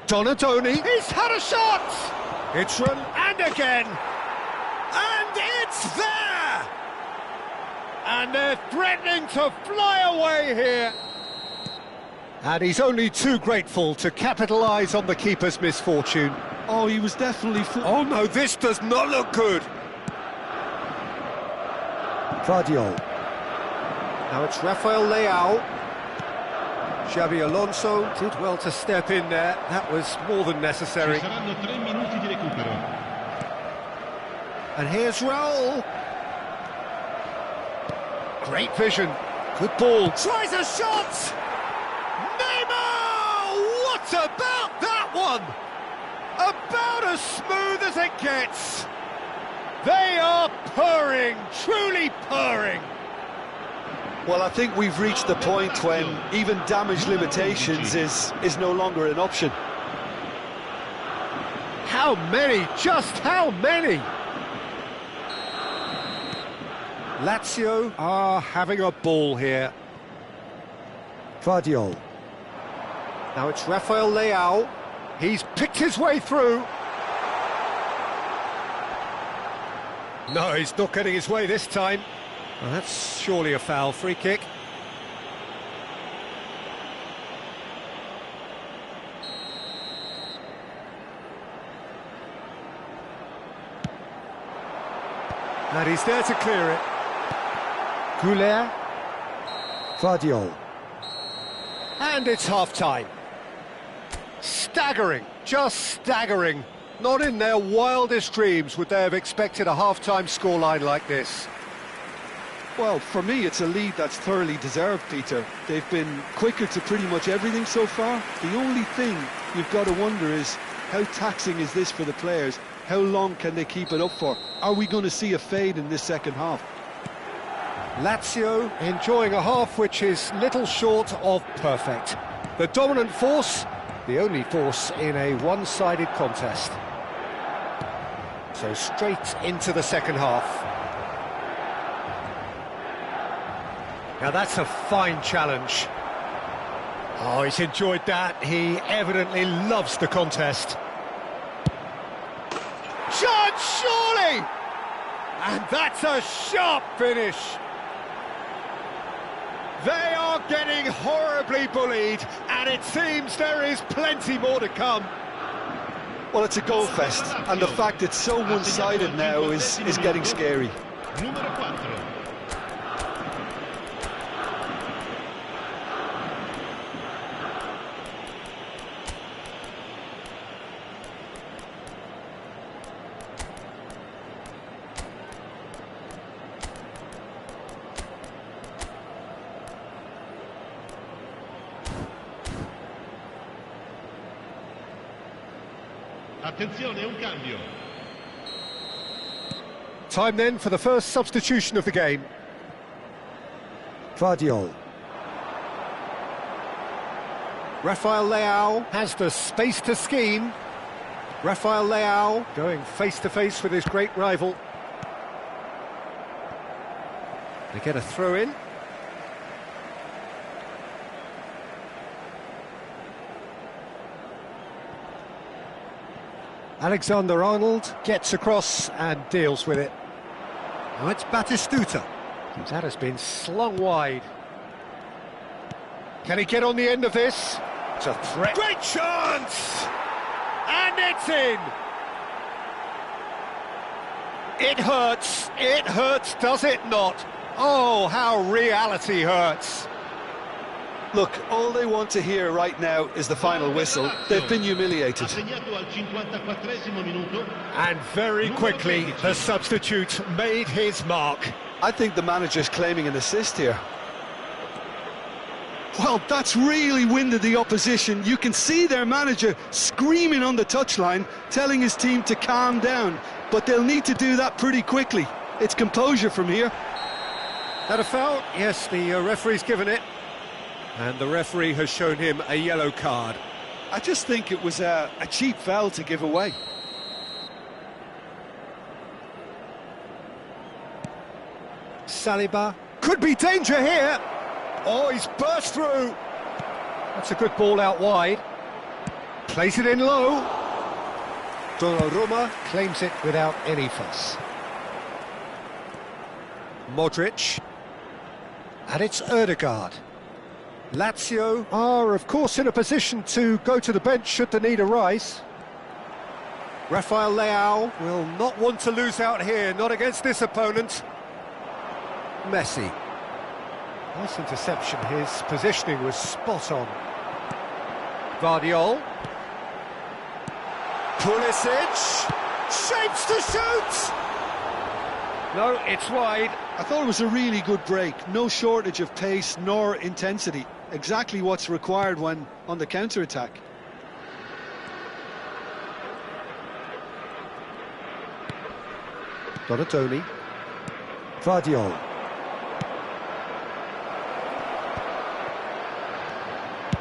Donadoni, he's had a shot! It's run, and again! And it's there! And they're threatening to fly away here! And he's only too grateful to capitalise on the keeper's misfortune. Oh, he was definitely... Oh no, this does not look good! Guardiola. Now it's Rafael Leao. Xabi Alonso did well to step in there. That was more than necessary. Ci saranno 3 minuti di recupero. And here's Raul. Great vision. Good ball. Tries a shot! Neymar! What about that one? About as smooth as it gets. They are purring, truly purring. Well, I think we've reached the point when even damage limitations is no longer an option. How many? Just how many? Lazio are having a ball here. Guardiola. Now it's Rafael Leao. He's picked his way through. No, he's not getting his way this time. Well, that's surely a foul. Free kick. And he's there to clear it. Goulet. Guardiola. And it's half-time. Staggering, just staggering. Not in their wildest dreams would they have expected a half-time scoreline like this. Well, for me, it's a lead that's thoroughly deserved, Peter. They've been quicker to pretty much everything so far. The only thing you've got to wonder is, how taxing is this for the players? How long can they keep it up for? Are we going to see a fade in this second half? Lazio enjoying a half which is little short of perfect. The dominant force, the only force in a one-sided contest. So straight into the second half. Now that's a fine challenge. Oh, he's enjoyed that. He evidently loves the contest. Chance, surely! And that's a sharp finish. They are getting horribly bullied, and it seems there is plenty more to come. Well, it's a goal fest, and the fact it's so one-sided now is getting scary. Numero 4. Attenzione, un cambio. Time then for the first substitution of the game. Vardiol. Rafael Leao has the space to scheme. Rafael Leao going face-to-face with his great rival. They get a throw-in. Alexander-Arnold gets across and deals with it. Now it's Batistuta. That has been slung wide. Can he get on the end of this? It's a threat. Great chance! And it's in! It hurts, does it not? Oh, how reality hurts. Look, all they want to hear right now is the final whistle. They've been humiliated. Assegnato al 54esimo minuto. And very quickly, the substitute made his mark. I think the manager's claiming an assist here. Well, that's really winded the opposition. You can see their manager screaming on the touchline, telling his team to calm down. But they'll need to do that pretty quickly. It's composure from here. That a foul? Yes, the referee's given it. And the referee has shown him a yellow card. I just think it was a cheap foul to give away. Saliba. Could be danger here. Oh, he's burst through. That's a good ball out wide. Plays it in low. Donnarumma claims it without any fuss. Modric. And it's Ødegaard. Lazio are, of course, in a position to go to the bench should the need arise. Rafael Leao will not want to lose out here, not against this opponent. Messi. Nice interception, his positioning was spot on. Vardiol. Pulisic. Shapes to shoot! No, it's wide. I thought it was a really good break. No shortage of pace nor intensity. Exactly what's required when on the counter-attack. Donatoni. Vardiol.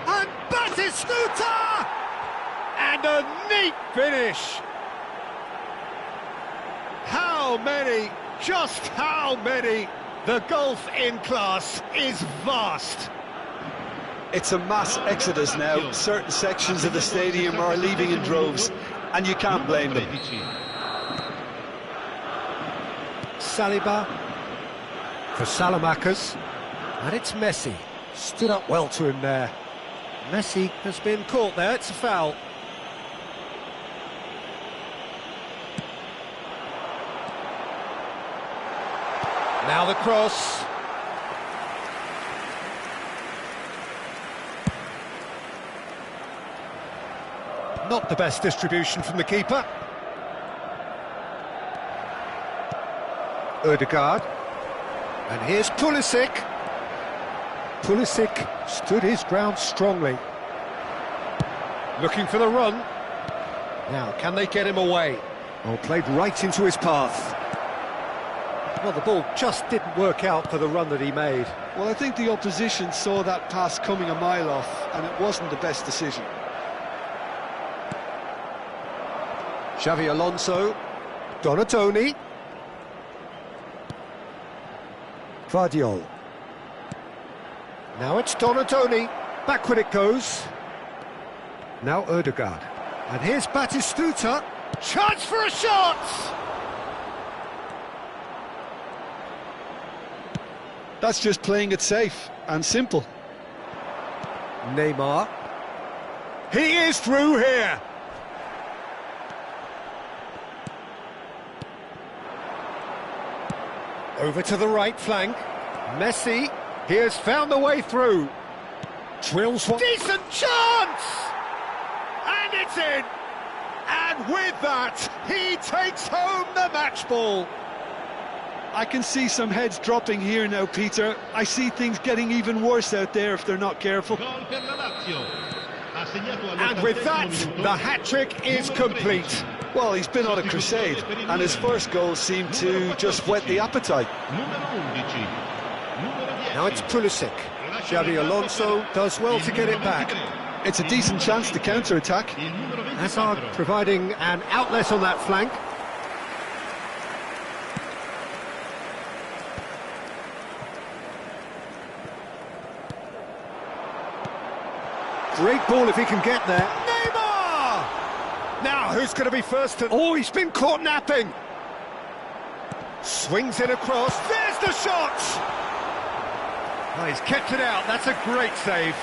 And Batistuta! And a neat finish! How many? Just how many? The gulf in class is vast. It's a mass exodus now. Certain sections of the stadium are leaving in droves, and you can't blame them. Saliba for Salamakers, and it's Messi. Stood up well to him there. Messi has been caught there, it's a foul. Now the cross. Not the best distribution from the keeper. Ødegaard. And here's Pulisic. Pulisic stood his ground strongly. Looking for the run. Now, can they get him away? Oh, played right into his path. Well, the ball just didn't work out for the run that he made. Well, I think the opposition saw that pass coming a mile off, and it wasn't the best decision. Xavi Alonso. Donatoni. Vardiol. Now it's Donatoni. Backward it goes. Now Ødegaard. And here's Batistuta. Chance for a shot! That's just playing it safe and simple. Neymar. He is through here. Over to the right flank. Messi. He has found the way through. Drills one. Decent chance! And it's in! And with that, he takes home the match ball. I can see some heads dropping here now, Peter. I see things getting even worse out there if they're not careful. And with that, the hat-trick is complete. Well, he's been on a crusade, and his first goal seemed to just whet the appetite. Now it's Pulisic. Xabi Alonso does well to get it back. It's a decent chance to counter-attack. Hazard providing an outlet on that flank. Great ball if he can get there. Neymar! Now, who's going to be first to... Oh, he's been caught napping. Swings it across. There's the shot! Oh, he's kept it out. That's a great save.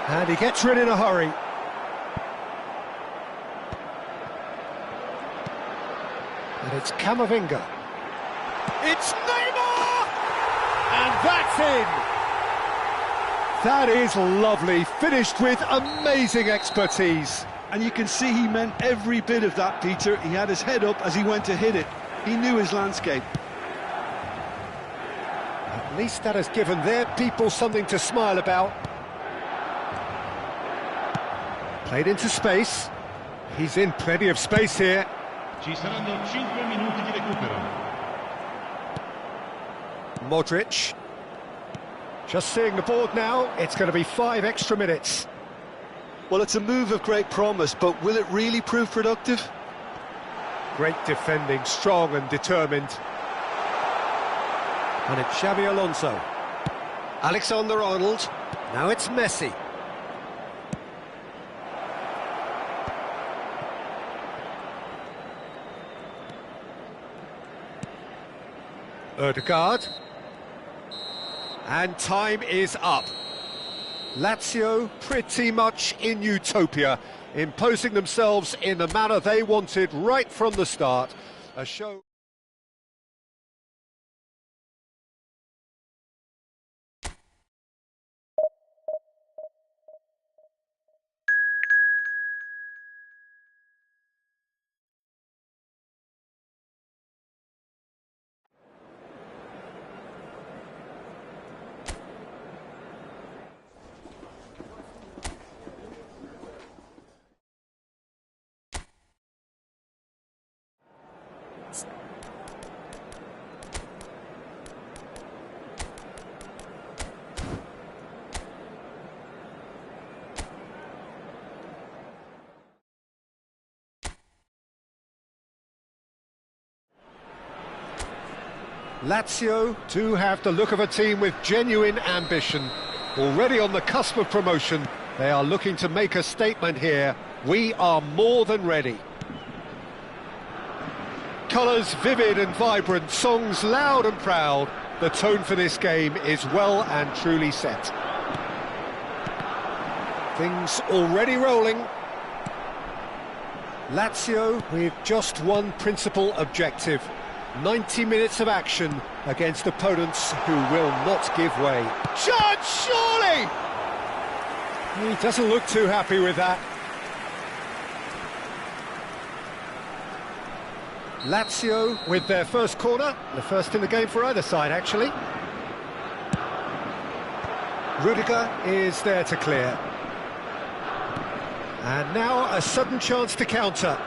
And he gets rid in a hurry. And it's Camavinga. It's Neymar! And that's in! That is lovely, finished with amazing expertise. And you can see he meant every bit of that, Peter. He had his head up as he went to hit it. He knew his landscape. At least that has given their people something to smile about. Played into space. He's in plenty of space here. Ci saranno 5 minuti di recupero. Modric. Just seeing the board now, it's going to be 5 extra minutes. Well, it's a move of great promise, but will it really prove productive? Great defending, strong and determined. And it's Xabi Alonso. Alexander-Arnold. Now it's Messi. Ødegaard. And time is up. Lazio pretty much in utopia, imposing themselves in the manner they wanted right from the start. A show... Lazio do have the look of a team with genuine ambition. Already on the cusp of promotion, they are looking to make a statement here. We are more than ready. Colours vivid and vibrant, songs loud and proud. The tone for this game is well and truly set. Things already rolling. Lazio with just one principal objective. 90 minutes of action against opponents who will not give way. Chance, surely! He doesn't look too happy with that. Lazio with their first corner, the first in the game for either side, actually. Rudiger is there to clear. And now a sudden chance to counter.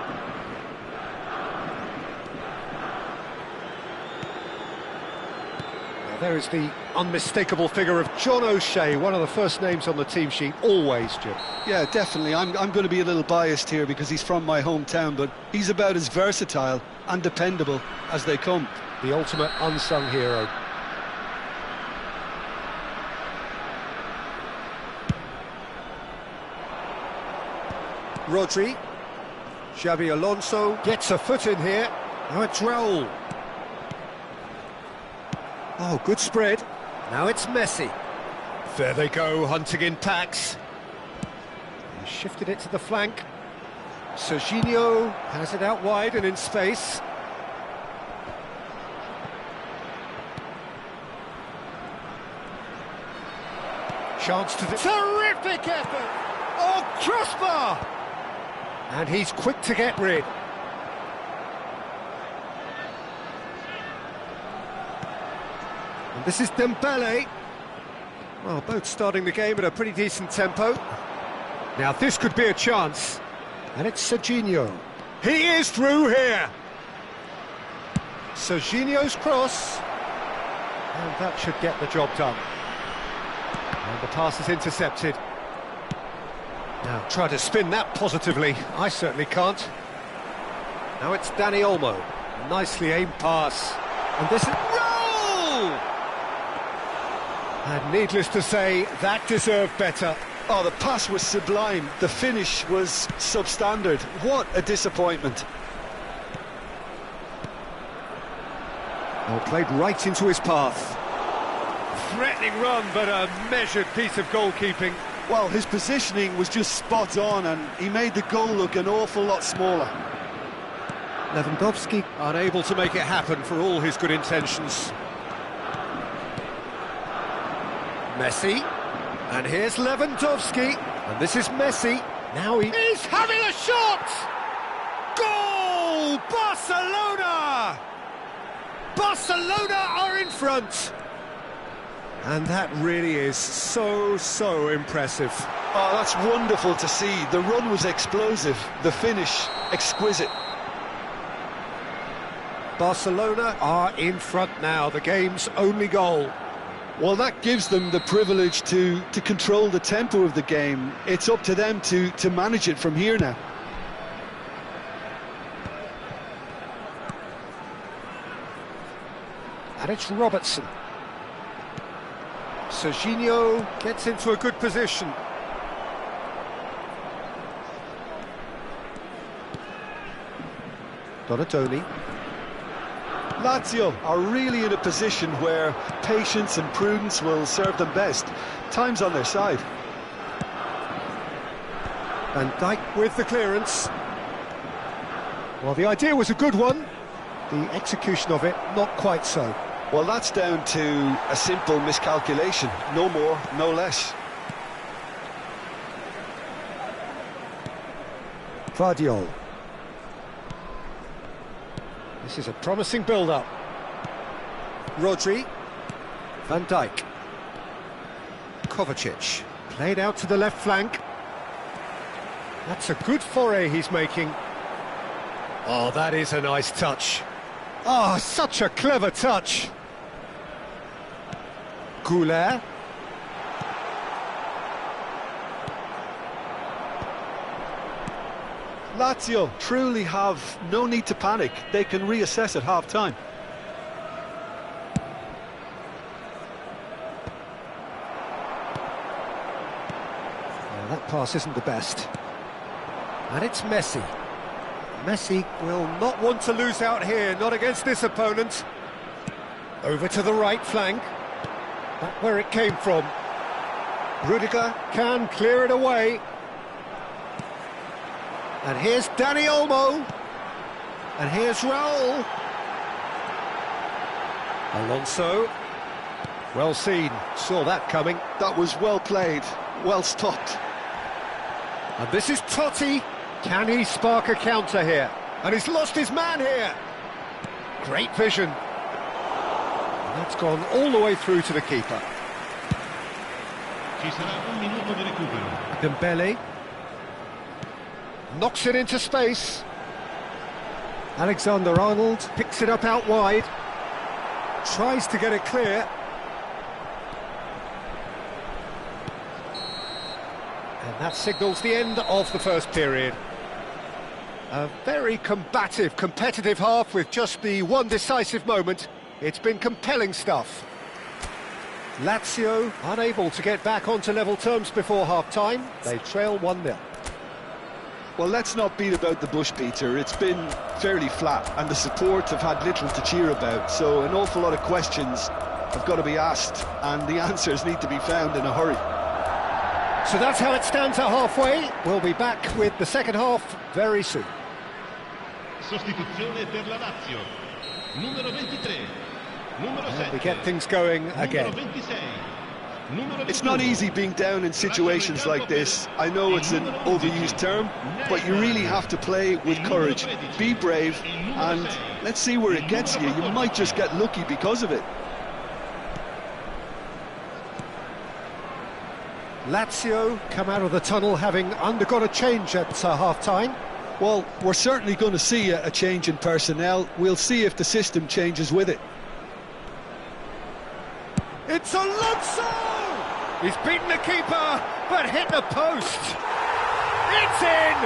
There is the unmistakable figure of John O'Shea, one of the first names on the team sheet, always, Jim. Yeah, definitely. I'm going to be a little biased here because he's from my hometown, but he's about as versatile and dependable as they come. The ultimate unsung hero. Rodri. Xabi Alonso gets a foot in here. Now it's Raul. Oh, good spread. Now it's Messi. There they go, hunting in packs. He shifted it to the flank. Serginho has it out wide and in space. Chance to the... Terrific effort! Oh, crossbar! And he's quick to get rid. And this is Dembele. Well, both starting the game at a pretty decent tempo. Now this could be a chance. And it's Serginho. He is through here. Serginho's cross. And that should get the job done. And the pass is intercepted. Now try to spin that positively. I certainly can't. Now it's Dani Olmo. Nicely aimed pass. And this is... Roll! And needless to say, that deserved better. Oh, the pass was sublime. The finish was substandard. What a disappointment. Oh, played right into his path. Threatening run, but a measured piece of goalkeeping. Well, his positioning was just spot on, and he made the goal look an awful lot smaller. Lewandowski unable to make it happen for all his good intentions. Messi, and here's Lewandowski, and this is Messi. Now he's having a shot! Goal! Barcelona! Barcelona are in front! And that really is so impressive. Oh, that's wonderful to see. The run was explosive, the finish exquisite. Barcelona are in front now, the game's only goal. Well, that gives them the privilege to control the tempo of the game. It's up to them to manage it from here now. And it's Robertson. Serginho gets into a good position. Donatoni. Lazio are really in a position where patience and prudence will serve them best. Time's on their side. Van Dijk with the clearance. Well, the idea was a good one. The execution of it, not quite so. Well, that's down to a simple miscalculation. No more, no less. Vardiol. This is a promising build-up. Rodri. Van Dijk. Kovacic. Played out to the left flank. That's a good foray he's making. Oh, that is a nice touch. Oh, such a clever touch. Goulet. Lazio truly have no need to panic. They can reassess at half-time. Well, that pass isn't the best. And it's Messi. Messi will not want to lose out here, not against this opponent. Over to the right flank. Back where it came from. Rudiger can clear it away. And here's Dani Olmo. And here's Raul. Alonso. Well seen, saw that coming. That was well played, well stopped. And this is Totti. Can he spark a counter here? And he's lost his man here. Great vision. And that's gone all the way through to the keeper. Ci sarà un minuto di recupero. Dembele. Knocks it into space. Alexander-Arnold picks it up out wide. Tries to get it clear. And that signals the end of the first period. A very combative, competitive half with just the one decisive moment. It's been compelling stuff. Lazio unable to get back onto level terms before half-time. They trail 1-0. Well, let's not beat about the bush, Peter. It's been fairly flat, and the support have had little to cheer about, so an awful lot of questions have got to be asked, and the answers need to be found in a hurry. So that's how it stands at halfway. We'll be back with the second half very soon. Sostituzione per la Lazio. Numero 23. Numero 7. We get things going again. Numero 26. It's not easy being down in situations like this. I know it's an overused term, but you really have to play with courage. Be brave, and let's see where it gets you. You might just get lucky because of it. Lazio come out of the tunnel having undergone a change at half-time. Well, we're certainly going to see a change in personnel. We'll see if the system changes with it. It's Alonso! He's beaten the keeper, but hit the post. It's in!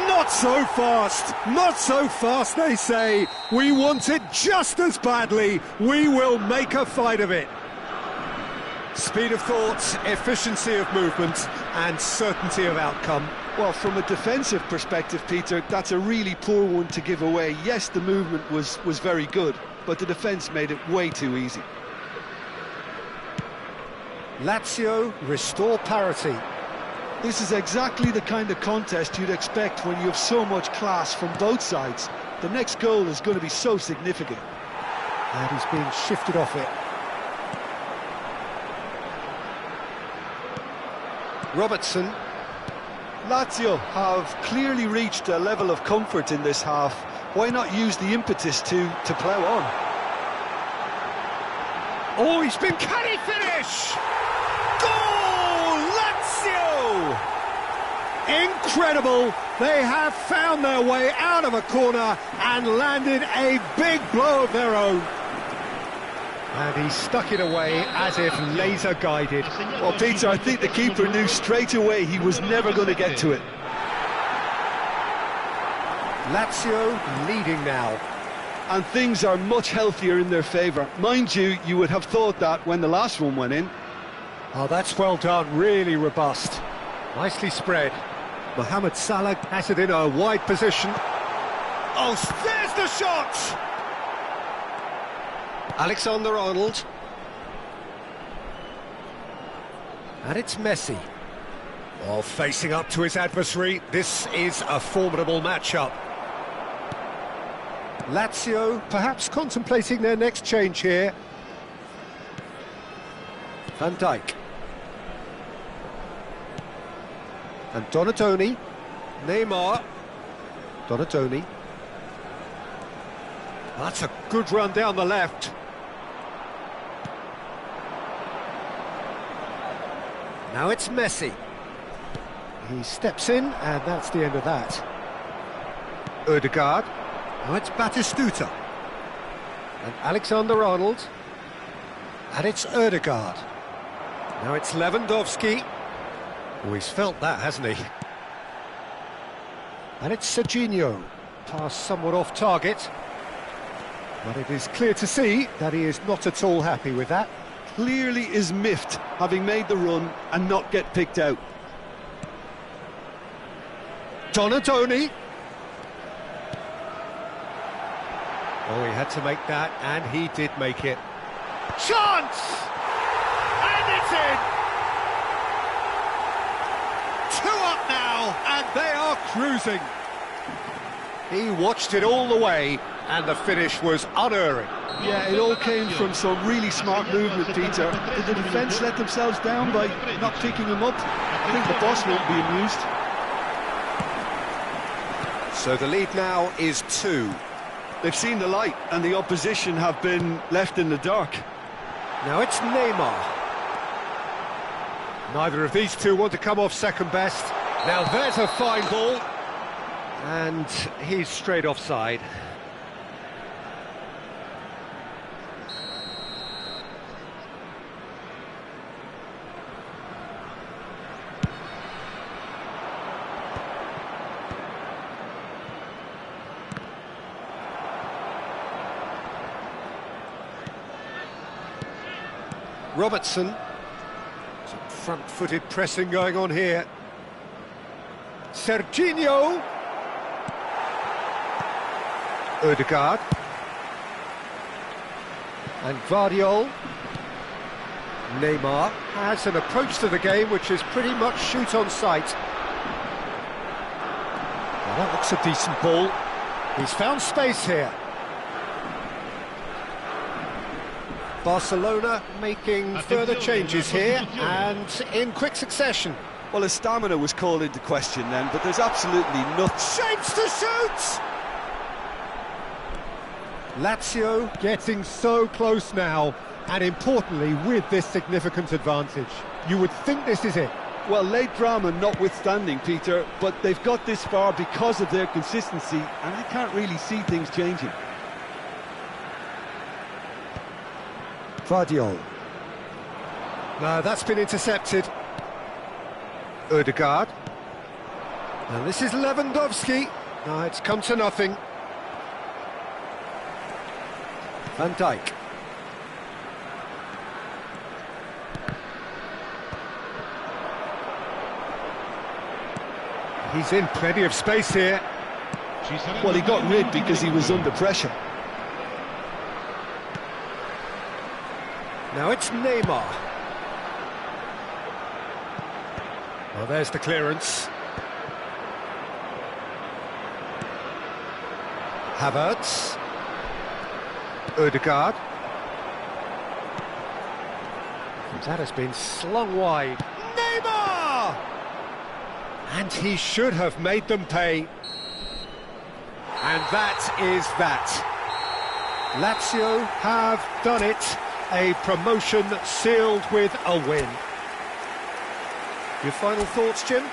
Not so fast, not so fast, they say. We want it just as badly. We will make a fight of it. Speed of thought, efficiency of movement, and certainty of outcome. Well, from a defensive perspective, Peter, that's a really poor one to give away. Yes, the movement was very good, but the defence made it way too easy. Lazio restore parity. This is exactly the kind of contest you'd expect when you have so much class from both sides. The next goal is going to be so significant. And he's being shifted off it. Robertson. Lazio have clearly reached a level of comfort in this half. Why not use the impetus to plough on? Oh, he's been... Can he finish? Goal! Lazio! Incredible! They have found their way out of a corner and landed a big blow of their own. And he stuck it away as if laser-guided. Well, Peter, I think the keeper knew straight away he was never going to get to it. Lazio leading now. And things are much healthier in their favour. Mind you, you would have thought that when the last one went in. Oh, that's well done, really robust. Nicely spread. Mohamed Salah has it in a wide position. Oh, there's the shot! Alexander-Arnold. And it's Messi. Oh, facing up to his adversary. This is a formidable matchup. Lazio perhaps contemplating their next change here. Van Dijk. And Donatoni. Neymar. Donatoni. That's a good run down the left. Now it's Messi. He steps in, and that's the end of that. Ødegaard. Now it's Batistuta. And Alexander-Arnold. And it's Ødegaard. Now it's Lewandowski. Oh, he's felt that, hasn't he? And it's Serginho. Pass somewhat off target. But it is clear to see that he is not at all happy with that. Clearly is miffed, having made the run and not get picked out. Donatoni. Oh, he had to make that, and he did make it. Chance! And it's in! 2 up now, and they are cruising. He watched it all the way, and the finish was unerring. Yeah, it all came from some really smart movement, Peter. Did the defence let themselves down by not picking him up? I think the boss won't be amused. So the lead now is 2. They've seen the light, and the opposition have been left in the dark. Now it's Neymar. Neither of these two want to come off second best. Now there's a fine ball. And he's straight offside. Robertson. Some front-footed pressing going on here. Serginho. Odegaard. And Guardiola. Neymar has an approach to the game which is pretty much shoot on sight. Well, that looks a decent ball. He's found space here. Barcelona making further changes here and in quick succession. Well, his stamina was called into question then, but there's absolutely nothing. Shapes to shoot! Lazio getting so close now, and importantly with this significant advantage. You would think this is it. Well, late drama notwithstanding, Peter, but they've got this far because of their consistency, and I can't really see things changing. Guardiola. No, that's been intercepted. Odegaard. And this is Lewandowski. No, it's come to nothing. Van Dijk. He's in plenty of space here. Well, he got rid because he was under pressure. Now it's Neymar. Well, there's the clearance. Havertz. Odegaard. That has been slung wide. Neymar! And he should have made them pay. And that is that. Lazio have done it. A promotion sealed with a win. Your final thoughts, Jim?